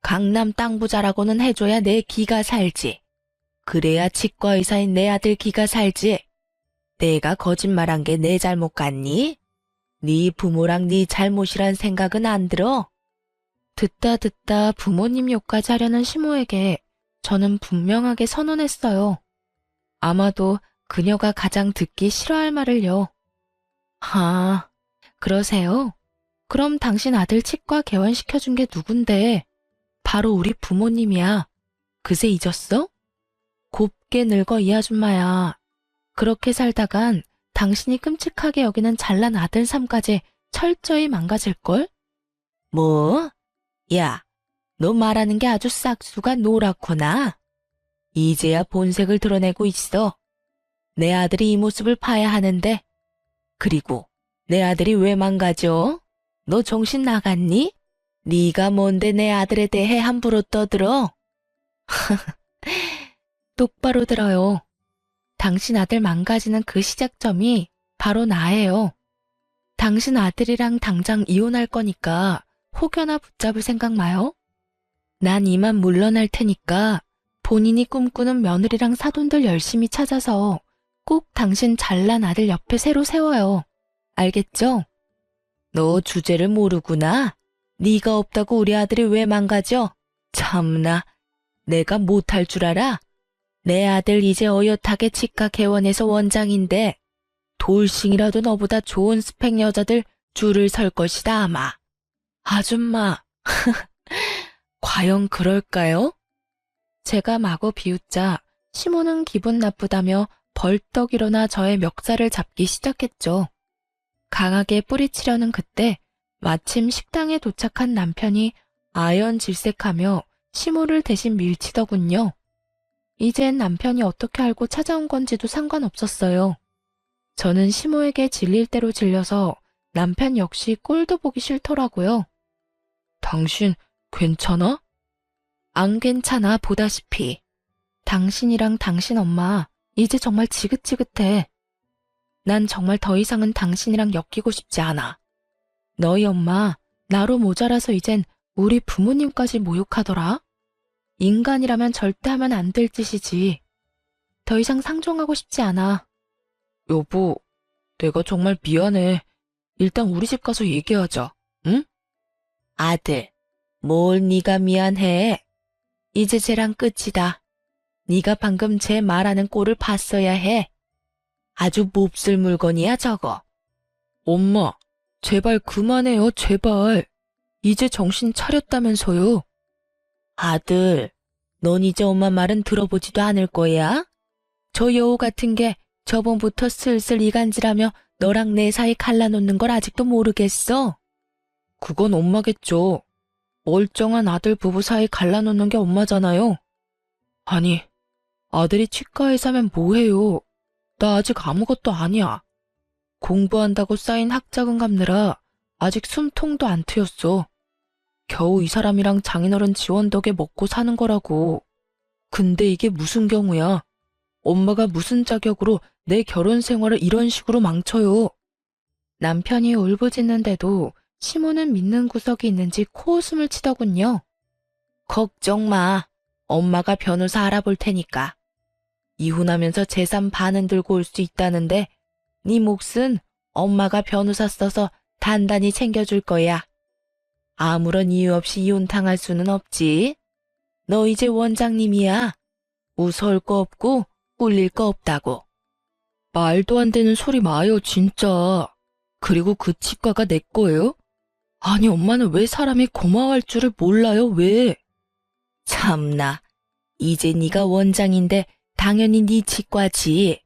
강남 땅 부자라고는 해줘야 내 기가 살지. 그래야 치과의사인 내 아들 기가 살지. 내가 거짓말한 게 내 잘못 같니? 네 부모랑 네 잘못이란 생각은 안 들어? 듣다 부모님 욕까지 하려는 시모에게 저는 분명하게 선언했어요. 아마도 그녀가 가장 듣기 싫어할 말을요. 아, 그러세요? 그럼 당신 아들 치과 개원시켜준 게 누군데? 바로 우리 부모님이야. 그새 잊었어? 곱게 늙어 이 아줌마야. 그렇게 살다간 당신이 끔찍하게 여기는 잘난 아들 삶까지 철저히 망가질걸? 뭐? 야, 너 말하는 게 아주 싹수가 노랗구나. 이제야 본색을 드러내고 있어. 내 아들이 이 모습을 봐야 하는데. 그리고 내 아들이 왜 망가져? 너 정신 나갔니? 네가 뭔데 내 아들에 대해 함부로 떠들어? 똑바로 들어요. 당신 아들 망가지는 그 시작점이 바로 나예요. 당신 아들이랑 당장 이혼할 거니까 혹여나 붙잡을 생각 마요. 난 이만 물러날 테니까 본인이 꿈꾸는 며느리랑 사돈들 열심히 찾아서 꼭 당신 잘난 아들 옆에 새로 세워요. 알겠죠? 너 주제를 모르구나. 네가 없다고 우리 아들이 왜 망가져? 참나, 내가 못할 줄 알아? 내 아들 이제 어엿하게 치과 개원해서 원장인데 돌싱이라도 너보다 좋은 스펙 여자들 줄을 설 것이다 아마. 아줌마, 과연 그럴까요? 제가 마구 비웃자 시모는 기분 나쁘다며 벌떡 일어나 저의 멱살을 잡기 시작했죠. 강하게 뿌리치려는 그때 마침 식당에 도착한 남편이 아연질색하며 시모를 대신 밀치더군요. 이젠 남편이 어떻게 알고 찾아온 건지도 상관없었어요. 저는 시모에게 질릴 대로 질려서 남편 역시 꼴도 보기 싫더라고요. 당신 괜찮아? 안 괜찮아 보다시피. 당신이랑 당신 엄마 이제 정말 지긋지긋해. 난 정말 더 이상은 당신이랑 엮이고 싶지 않아. 너희 엄마 나로 모자라서 이젠 우리 부모님까지 모욕하더라. 인간이라면 절대 하면 안 될 짓이지. 더 이상 상종하고 싶지 않아. 여보, 내가 정말 미안해. 일단 우리 집 가서 얘기하자, 응? 아들, 뭘 네가 미안해. 이제 쟤랑 끝이다. 네가 방금 쟤 말하는 꼴을 봤어야 해. 아주 몹쓸 물건이야 저거. 엄마, 제발 그만해요, 제발. 이제 정신 차렸다면서요. 아들, 넌 이제 엄마 말은 들어보지도 않을 거야? 저 여우 같은 게 저번부터 슬슬 이간질하며 너랑 내 사이 갈라놓는 걸 아직도 모르겠어? 그건 엄마겠죠. 멀쩡한 아들 부부 사이 갈라놓는 게 엄마잖아요. 아니, 아들이 치과에 사면 뭐해요? 나 아직 아무것도 아니야. 공부한다고 쌓인 학자금 갚느라 아직 숨통도 안 트였어. 겨우 이 사람이랑 장인어른 지원 덕에 먹고 사는 거라고. 근데 이게 무슨 경우야? 엄마가 무슨 자격으로 내 결혼 생활을 이런 식으로 망쳐요? 남편이 울부짖는데도 시모는 믿는 구석이 있는지 코웃음을 치더군요. 걱정 마. 엄마가 변호사 알아볼 테니까. 이혼하면서 재산 반은 들고 올 수 있다는데 네 몫은 엄마가 변호사 써서 단단히 챙겨줄 거야. 아무런 이유 없이 이혼 당할 수는 없지. 너 이제 원장님이야. 무서울 거 없고 꿀릴 거 없다고. 말도 안 되는 소리 마요, 진짜. 그리고 그 치과가 내 거예요? 아니, 엄마는 왜 사람이 고마워할 줄을 몰라요, 왜? 참나, 이제 네가 원장인데 당연히 네 치과지.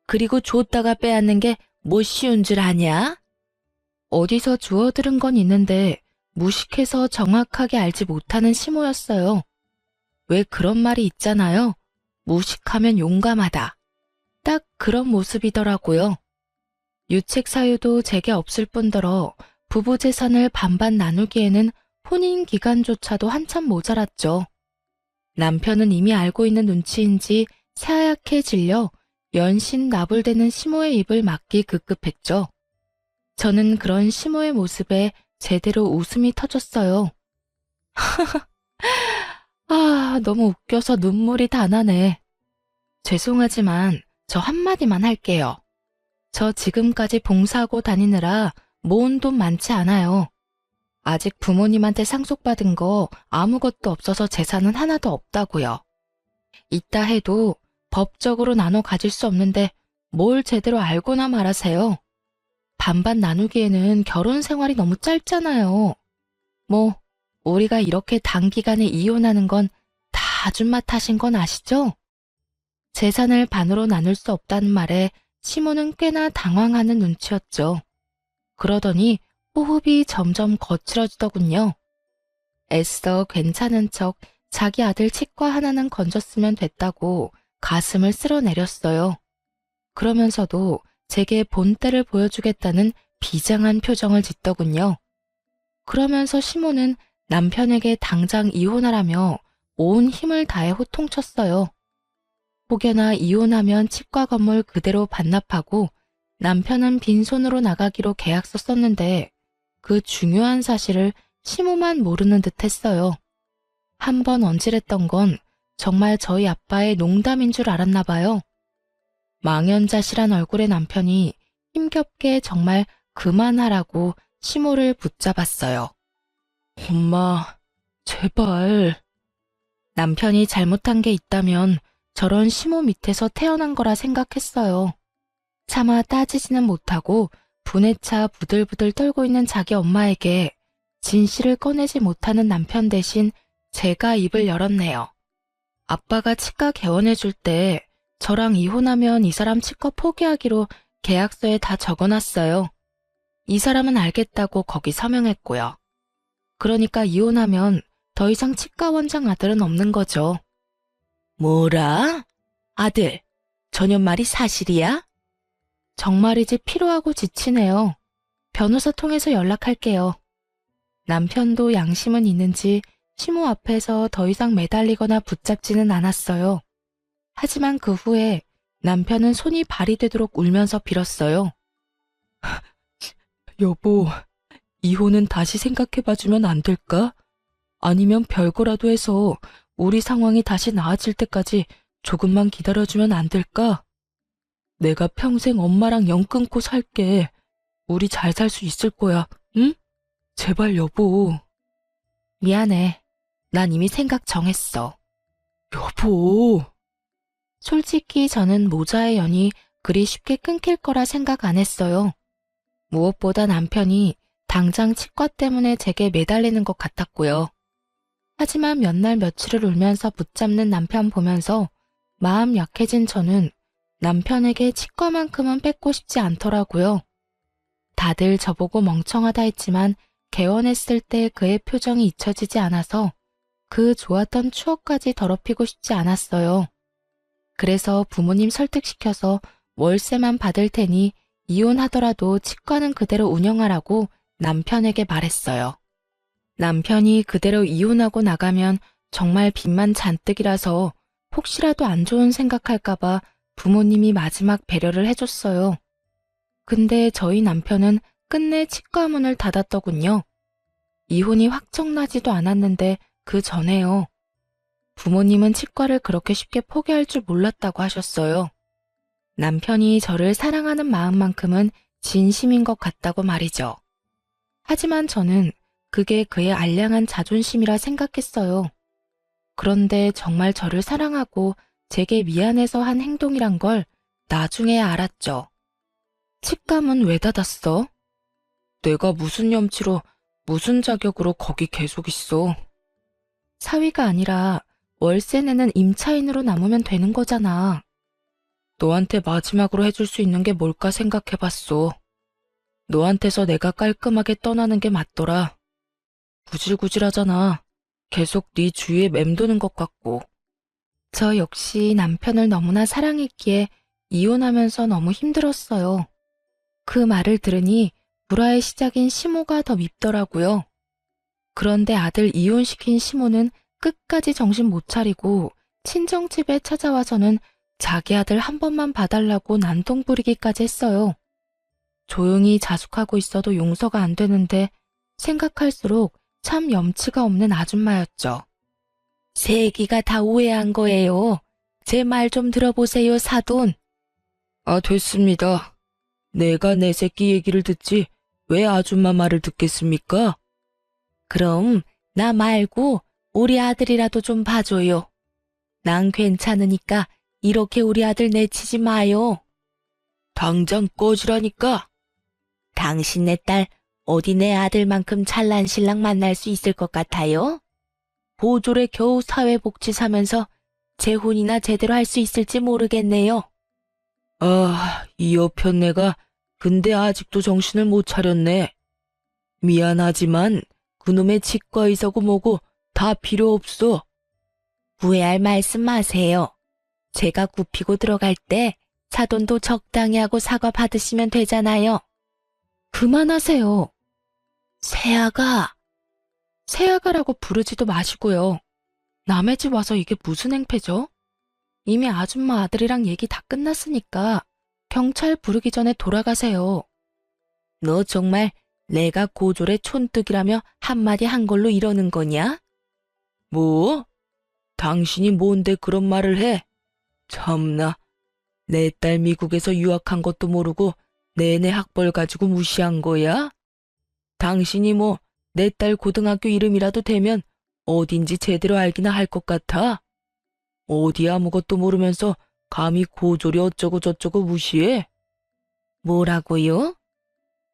그리고 줬다가 빼앗는 게 뭐 쉬운 줄 아냐? 어디서 주워들은 건 있는데 무식해서 정확하게 알지 못하는 심호였어요. 왜 그런 말이 있잖아요. 무식하면 용감하다. 딱 그런 모습이더라고요. 유책 사유도 제게 없을 뿐더러 부부 재산을 반반 나누기에는 혼인 기간조차도 한참 모자랐죠. 남편은 이미 알고 있는 눈치인지 새하얗게 질려 연신 나불대는 시모의 입을 막기 급급했죠. 저는 그런 시모의 모습에 제대로 웃음이 터졌어요. 아, 너무 웃겨서 눈물이 다 나네. 죄송하지만 저 한마디만 할게요. 저 지금까지 봉사하고 다니느라 모은 돈 많지 않아요. 아직 부모님한테 상속받은 거 아무것도 없어서 재산은 하나도 없다고요. 있다 해도 법적으로 나눠 가질 수 없는데 뭘 제대로 알고나 말하세요. 반반 나누기에는 결혼 생활이 너무 짧잖아요. 뭐 우리가 이렇게 단기간에 이혼하는 건 다 아줌마 탓인 건 아시죠? 재산을 반으로 나눌 수 없다는 말에 시모는 꽤나 당황하는 눈치였죠. 그러더니 호흡이 점점 거칠어지더군요. 애써 괜찮은 척 자기 아들 치과 하나는 건졌으면 됐다고 가슴을 쓸어내렸어요. 그러면서도 제게 본때를 보여주겠다는 비장한 표정을 짓더군요. 그러면서 시모는 남편에게 당장 이혼하라며 온 힘을 다해 호통쳤어요. 혹여나 이혼하면 치과 건물 그대로 반납하고 남편은 빈손으로 나가기로 계약서 썼는데 그 중요한 사실을 시모만 모르는 듯 했어요. 한 번 언질했던 건 정말 저희 아빠의 농담인 줄 알았나 봐요. 망연자실한 얼굴의 남편이 힘겹게 정말 그만하라고 시모를 붙잡았어요. 엄마, 제발. 남편이 잘못한 게 있다면 저런 시모 밑에서 태어난 거라 생각했어요. 차마 따지지는 못하고 분에 차 부들부들 떨고 있는 자기 엄마에게 진실을 꺼내지 못하는 남편 대신 제가 입을 열었네요. 아빠가 치과 개원해줄 때 저랑 이혼하면 이 사람 치과 포기하기로 계약서에 다 적어놨어요. 이 사람은 알겠다고 거기 서명했고요. 그러니까 이혼하면 더 이상 치과 원장 아들은 없는 거죠. 뭐라? 아들, 저년 말이 사실이야? 정말이지 피로하고 지치네요. 변호사 통해서 연락할게요. 남편도 양심은 있는지 시모 앞에서 더 이상 매달리거나 붙잡지는 않았어요. 하지만 그 후에 남편은 손이 발이 되도록 울면서 빌었어요. 여보, 이혼은 다시 생각해봐주면 안 될까? 아니면 별거라도 해서 우리 상황이 다시 나아질 때까지 조금만 기다려주면 안 될까? 내가 평생 엄마랑 연 끊고 살게. 우리 잘 살 수 있을 거야, 응? 제발 여보. 미안해. 난 이미 생각 정했어. 여보. 솔직히 저는 모자의 연이 그리 쉽게 끊길 거라 생각 안 했어요. 무엇보다 남편이 당장 치과 때문에 제게 매달리는 것 같았고요. 하지만 몇 날 며칠을 울면서 붙잡는 남편 보면서 마음 약해진 저는 남편에게 치과만큼은 뺏고 싶지 않더라고요. 다들 저보고 멍청하다 했지만 개원했을 때 그의 표정이 잊혀지지 않아서 그 좋았던 추억까지 더럽히고 싶지 않았어요. 그래서 부모님 설득시켜서 월세만 받을 테니 이혼하더라도 치과는 그대로 운영하라고 남편에게 말했어요. 남편이 그대로 이혼하고 나가면 정말 빚만 잔뜩이라서 혹시라도 안 좋은 생각할까봐 부모님이 마지막 배려를 해줬어요. 근데 저희 남편은 끝내 치과 문을 닫았더군요. 이혼이 확정나지도 않았는데 그 전에요. 부모님은 치과를 그렇게 쉽게 포기할 줄 몰랐다고 하셨어요. 남편이 저를 사랑하는 마음만큼은 진심인 것 같다고 말이죠. 하지만 저는 그게 그의 알량한 자존심이라 생각했어요. 그런데 정말 저를 사랑하고 제게 미안해서 한 행동이란 걸 나중에 알았죠. 치과문 왜 닫았어? 내가 무슨 염치로 무슨 자격으로 거기 계속 있어? 사위가 아니라 월세 내는 임차인으로 남으면 되는 거잖아. 너한테 마지막으로 해줄 수 있는 게 뭘까 생각해봤어. 너한테서 내가 깔끔하게 떠나는 게 맞더라. 구질구질하잖아. 계속 네 주위에 맴도는 것 같고. 저 역시 남편을 너무나 사랑했기에 이혼하면서 너무 힘들었어요. 그 말을 들으니 불화의 시작인 시모가 더 밉더라고요. 그런데 아들 이혼시킨 시모는 끝까지 정신 못 차리고 친정집에 찾아와서는 자기 아들 한 번만 봐달라고 난동 부리기까지 했어요. 조용히 자숙하고 있어도 용서가 안 되는데 생각할수록 참 염치가 없는 아줌마였죠. 새끼가 다 오해한 거예요. 제 말 좀 들어보세요, 사돈. 아, 됐습니다. 내가 내 새끼 얘기를 듣지 왜 아줌마 말을 듣겠습니까? 그럼 나 말고 우리 아들이라도 좀 봐줘요. 난 괜찮으니까 이렇게 우리 아들 내치지 마요. 당장 꺼지라니까. 당신네 딸 어디 내 아들만큼 잘난 신랑 만날 수 있을 것 같아요? 보졸에 겨우 사회복지 사면서 재혼이나 제대로 할 수 있을지 모르겠네요. 아, 이 여편네가 근데 아직도 정신을 못 차렸네. 미안하지만 그놈의 치과의사고 뭐고 다 필요 없어. 후회할 말씀 마세요. 제가 굽히고 들어갈 때 사돈도 적당히 하고 사과 받으시면 되잖아요. 그만하세요. 새아가. 새아가라고 부르지도 마시고요. 남의 집 와서 이게 무슨 행패죠? 이미 아줌마 아들이랑 얘기 다 끝났으니까 경찰 부르기 전에 돌아가세요. 너 정말 내가 고졸의 촌뜨기라며 한마디 한 걸로 이러는 거냐? 뭐? 당신이 뭔데 그런 말을 해? 참나, 내 딸 미국에서 유학한 것도 모르고 내내 학벌 가지고 무시한 거야? 당신이 뭐 내 딸 고등학교 이름이라도 되면 어딘지 제대로 알기나 할 것 같아? 어디 아무것도 모르면서 감히 고졸이 어쩌고 저쩌고 무시해? 뭐라고요?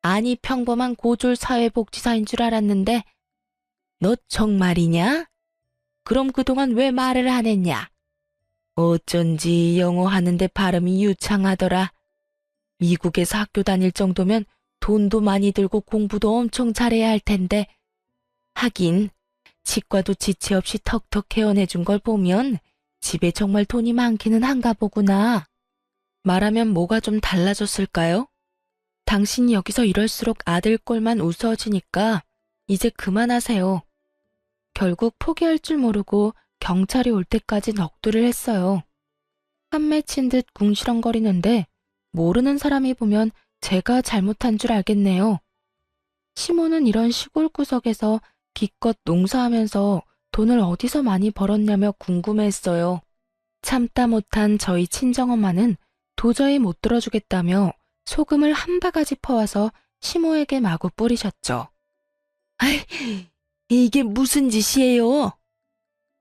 아니 평범한 고졸 사회복지사인 줄 알았는데 너 정말이냐? 그럼 그동안 왜 말을 안 했냐? 어쩐지 영어 하는데 발음이 유창하더라. 미국에서 학교 다닐 정도면 돈도 많이 들고 공부도 엄청 잘해야 할 텐데 하긴 치과도 지체 없이 턱턱 개원해준 걸 보면 집에 정말 돈이 많기는 한가 보구나. 말하면 뭐가 좀 달라졌을까요? 당신이 여기서 이럴수록 아들 꼴만 우스워지니까 이제 그만하세요. 결국 포기할 줄 모르고 경찰이 올 때까지 넋두리를 했어요. 한 맺힌 듯 궁시렁거리는데 모르는 사람이 보면 제가 잘못한 줄 알겠네요. 시모는 이런 시골 구석에서 기껏 농사하면서 돈을 어디서 많이 벌었냐며 궁금해했어요. 참다 못한 저희 친정엄마는 도저히 못 들어주겠다며 소금을 한 바가지 퍼와서 시모에게 마구 뿌리셨죠. 아이, 이게 무슨 짓이에요?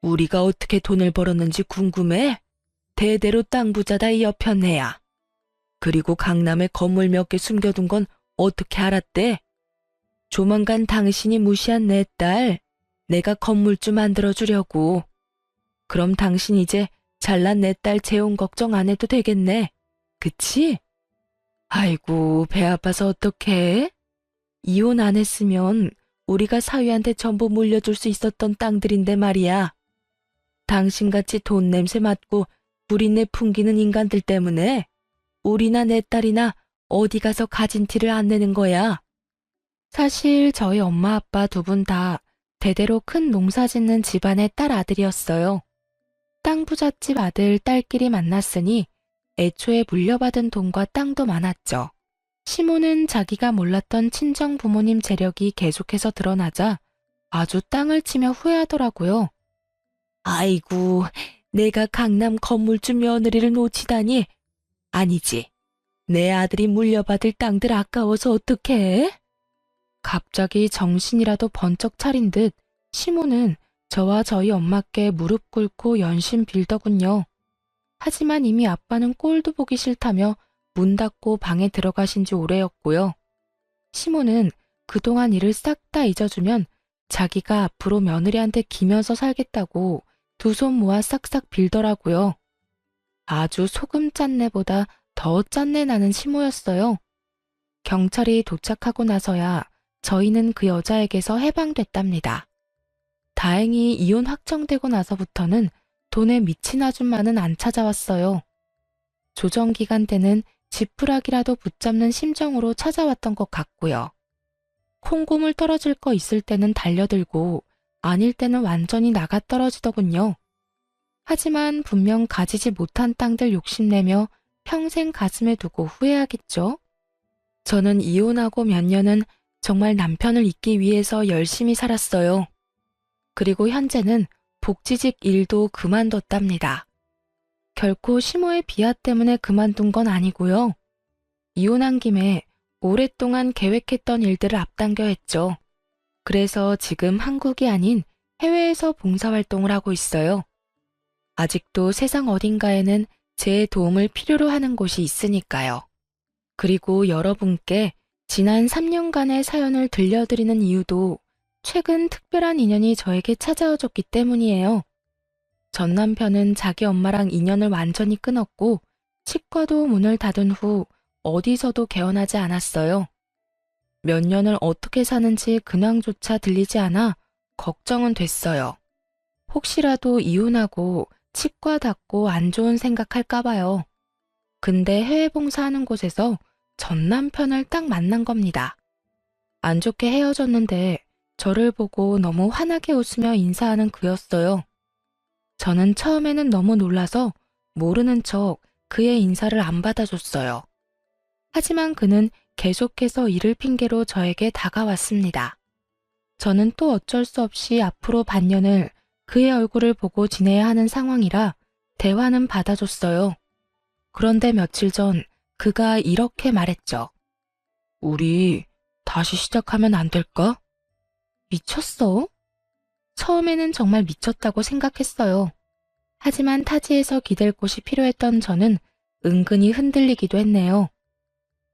우리가 어떻게 돈을 벌었는지 궁금해? 대대로 땅 부자다 이 여편네야. 그리고 강남에 건물 몇 개 숨겨둔 건 어떻게 알았대? 조만간 당신이 무시한 내 딸, 내가 건물주 만들어주려고. 그럼 당신 이제 잘난 내 딸 재혼 걱정 안 해도 되겠네. 그치? 아이고, 배 아파서 어떡해? 이혼 안 했으면 우리가 사위한테 전부 물려줄 수 있었던 땅들인데 말이야. 당신같이 돈 냄새 맡고 불인내 풍기는 인간들 때문에 우리나 내 딸이나 어디 가서 가진 티를 안 내는 거야. 사실 저희 엄마 아빠 두 분 다 대대로 큰 농사 짓는 집안의 딸 아들이었어요. 땅 부잣집 아들 딸끼리 만났으니 애초에 물려받은 돈과 땅도 많았죠. 시모는 자기가 몰랐던 친정 부모님 재력이 계속해서 드러나자 아주 땅을 치며 후회하더라고요. 아이고, 내가 강남 건물주 며느리를 놓치다니. 아니지, 내 아들이 물려받을 땅들 아까워서 어떡해? 갑자기 정신이라도 번쩍 차린 듯 시모는 저와 저희 엄마께 무릎 꿇고 연신 빌더군요. 하지만 이미 아빠는 꼴도 보기 싫다며 문 닫고 방에 들어가신 지 오래였고요. 시모는 그동안 일을 싹 다 잊어주면 자기가 앞으로 며느리한테 기면서 살겠다고 두 손 모아 싹싹 빌더라고요. 아주 소금 짠내보다 더 짠내 나는 시모였어요. 경찰이 도착하고 나서야 저희는 그 여자에게서 해방됐답니다. 다행히 이혼 확정되고 나서부터는 돈에 미친 아줌마는 안 찾아왔어요. 조정기간 때는 지푸라기라도 붙잡는 심정으로 찾아왔던 것 같고요. 콩고물 떨어질 거 있을 때는 달려들고 아닐 때는 완전히 나가 떨어지더군요. 하지만 분명 가지지 못한 땅들 욕심내며 평생 가슴에 두고 후회하겠죠? 저는 이혼하고 몇 년은 정말 남편을 잊기 위해서 열심히 살았어요. 그리고 현재는 복지직 일도 그만뒀답니다. 결코 시모의 비하 때문에 그만둔 건 아니고요. 이혼한 김에 오랫동안 계획했던 일들을 앞당겨 했죠. 그래서 지금 한국이 아닌 해외에서 봉사활동을 하고 있어요. 아직도 세상 어딘가에는 제 도움을 필요로 하는 곳이 있으니까요. 그리고 여러분께 지난 3년간의 사연을 들려드리는 이유도 최근 특별한 인연이 저에게 찾아와줬기 때문이에요. 전 남편은 자기 엄마랑 인연을 완전히 끊었고 치과도 문을 닫은 후 어디서도 개원하지 않았어요. 몇 년을 어떻게 사는지 근황조차 들리지 않아 걱정은 됐어요. 혹시라도 이혼하고 치과 닫고 안 좋은 생각할까 봐요. 근데 해외 봉사하는 곳에서 전 남편을 딱 만난 겁니다. 안 좋게 헤어졌는데 저를 보고 너무 환하게 웃으며 인사하는 그였어요. 저는 처음에는 너무 놀라서 모르는 척 그의 인사를 안 받아줬어요. 하지만 그는 계속해서 이를 핑계로 저에게 다가왔습니다. 저는 또 어쩔 수 없이 앞으로 반년을 그의 얼굴을 보고 지내야 하는 상황이라 대화는 받아줬어요. 그런데 며칠 전 그가 이렇게 말했죠. 우리 다시 시작하면 안 될까? 미쳤어? 처음에는 정말 미쳤다고 생각했어요. 하지만 타지에서 기댈 곳이 필요했던 저는 은근히 흔들리기도 했네요.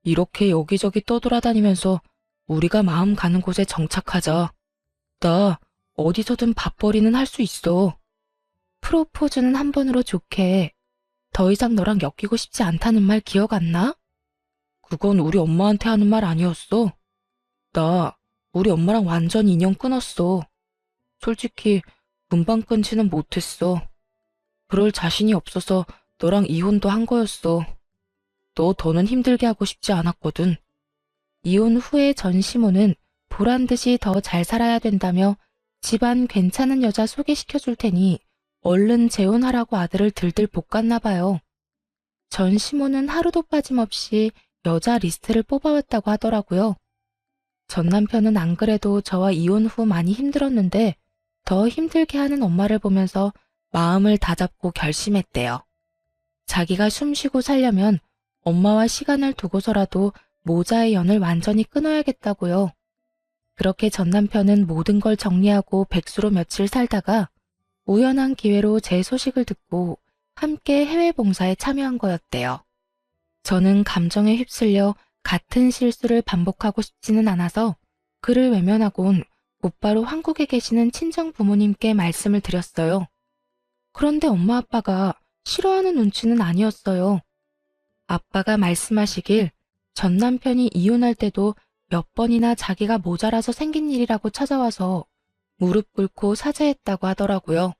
이렇게 여기저기 떠돌아다니면서 우리가 마음 가는 곳에 정착하자. 나 어디서든 밥벌이는 할 수 있어. 프로포즈는 한 번으로 좋게. 더 이상 너랑 엮이고 싶지 않다는 말 기억 안 나? 그건 우리 엄마한테 하는 말 아니었어. 나 우리 엄마랑 완전 인연 끊었어. 솔직히 금방 끊지는 못했어. 그럴 자신이 없어서 너랑 이혼도 한 거였어. 너 더는 힘들게 하고 싶지 않았거든. 이혼 후에 전시모는 보란 듯이 더 잘 살아야 된다며 집안 괜찮은 여자 소개시켜줄 테니 얼른 재혼하라고 아들을 들들 볶았나 봐요. 전시모는 하루도 빠짐없이 여자 리스트를 뽑아왔다고 하더라고요. 전 남편은 안 그래도 저와 이혼 후 많이 힘들었는데 더 힘들게 하는 엄마를 보면서 마음을 다잡고 결심했대요. 자기가 숨쉬고 살려면 엄마와 시간을 두고서라도 모자의 연을 완전히 끊어야겠다고요. 그렇게 전 남편은 모든 걸 정리하고 백수로 며칠 살다가 우연한 기회로 제 소식을 듣고 함께 해외 봉사에 참여한 거였대요. 저는 감정에 휩쓸려 같은 실수를 반복하고 싶지는 않아서 그를 외면하곤 곧바로 한국에 계시는 친정 부모님께 말씀을 드렸어요. 그런데 엄마 아빠가 싫어하는 눈치는 아니었어요. 아빠가 말씀하시길 전 남편이 이혼할 때도 몇 번이나 자기가 모자라서 생긴 일이라고 찾아와서 무릎 꿇고 사죄했다고 하더라고요.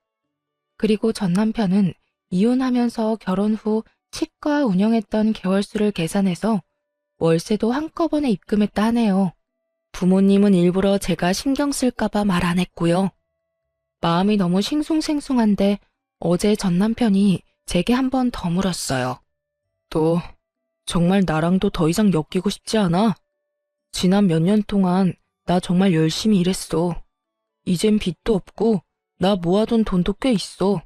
그리고 전 남편은 이혼하면서 결혼 후 치과 운영했던 개월수를 계산해서 월세도 한꺼번에 입금했다 하네요. 부모님은 일부러 제가 신경 쓸까봐 말 안 했고요. 마음이 너무 싱숭생숭한데 어제 전 남편이 제게 한 번 더 물었어요. 너 정말 나랑도 더 이상 엮이고 싶지 않아? 지난 몇 년 동안 나 정말 열심히 일했어. 이젠 빚도 없고 나 모아둔 돈도 꽤 있어.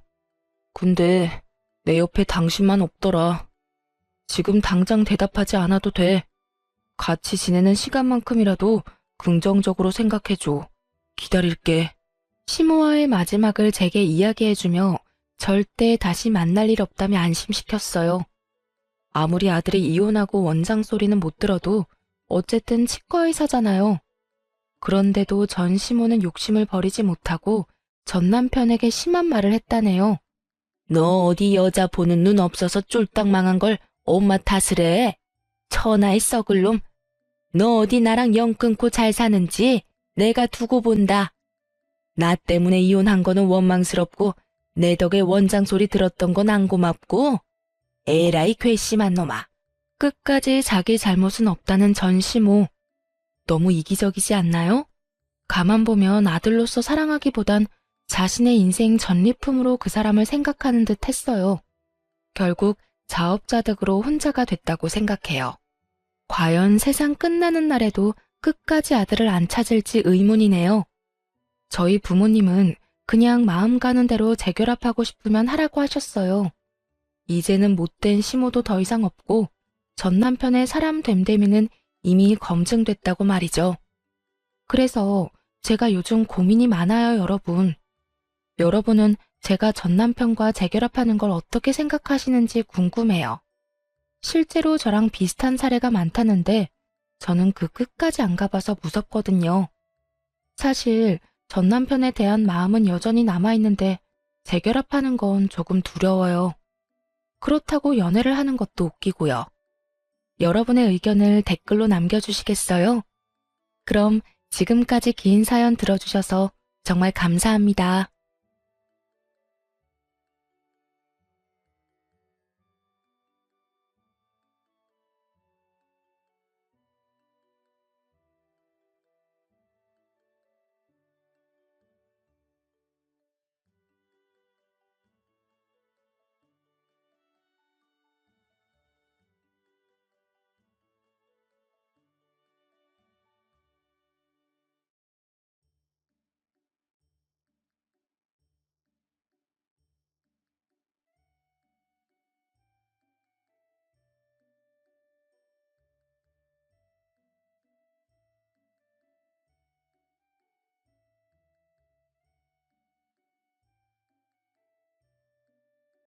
근데 내 옆에 당신만 없더라. 지금 당장 대답하지 않아도 돼. 같이 지내는 시간만큼이라도 긍정적으로 생각해줘. 기다릴게. 시모와의 마지막을 제게 이야기해주며 절대 다시 만날 일 없다며 안심시켰어요. 아무리 아들이 이혼하고 원장 소리는 못 들어도 어쨌든 치과의사잖아요. 그런데도 전 시모는 욕심을 버리지 못하고 전 남편에게 심한 말을 했다네요. 너 어디 여자 보는 눈 없어서 쫄딱 망한 걸 엄마 탓을 해? 천하의 썩을 놈. 너 어디 나랑 영 끊고 잘 사는지 내가 두고 본다. 나 때문에 이혼한 거는 원망스럽고 내 덕에 원장 소리 들었던 건 안 고맙고 에라이 괘씸한 놈아. 끝까지 자기 잘못은 없다는 전시모. 너무 이기적이지 않나요? 가만 보면 아들로서 사랑하기보단 자신의 인생 전리품으로 그 사람을 생각하는 듯 했어요. 결국 자업자득으로 혼자가 됐다고 생각해요. 과연 세상 끝나는 날에도 끝까지 아들을 안 찾을지 의문이네요. 저희 부모님은 그냥 마음 가는 대로 재결합하고 싶으면 하라고 하셨어요. 이제는 못된 시모도 더 이상 없고 전 남편의 사람 됨됨이는 이미 검증됐다고 말이죠. 그래서 제가 요즘 고민이 많아요, 여러분. 여러분은 제가 전 남편과 재결합하는 걸 어떻게 생각하시는지 궁금해요. 실제로 저랑 비슷한 사례가 많다는데 저는 그 끝까지 안 가봐서 무섭거든요. 사실 전 남편에 대한 마음은 여전히 남아있는데 재결합하는 건 조금 두려워요. 그렇다고 연애를 하는 것도 웃기고요. 여러분의 의견을 댓글로 남겨주시겠어요? 그럼 지금까지 긴 사연 들어주셔서 정말 감사합니다.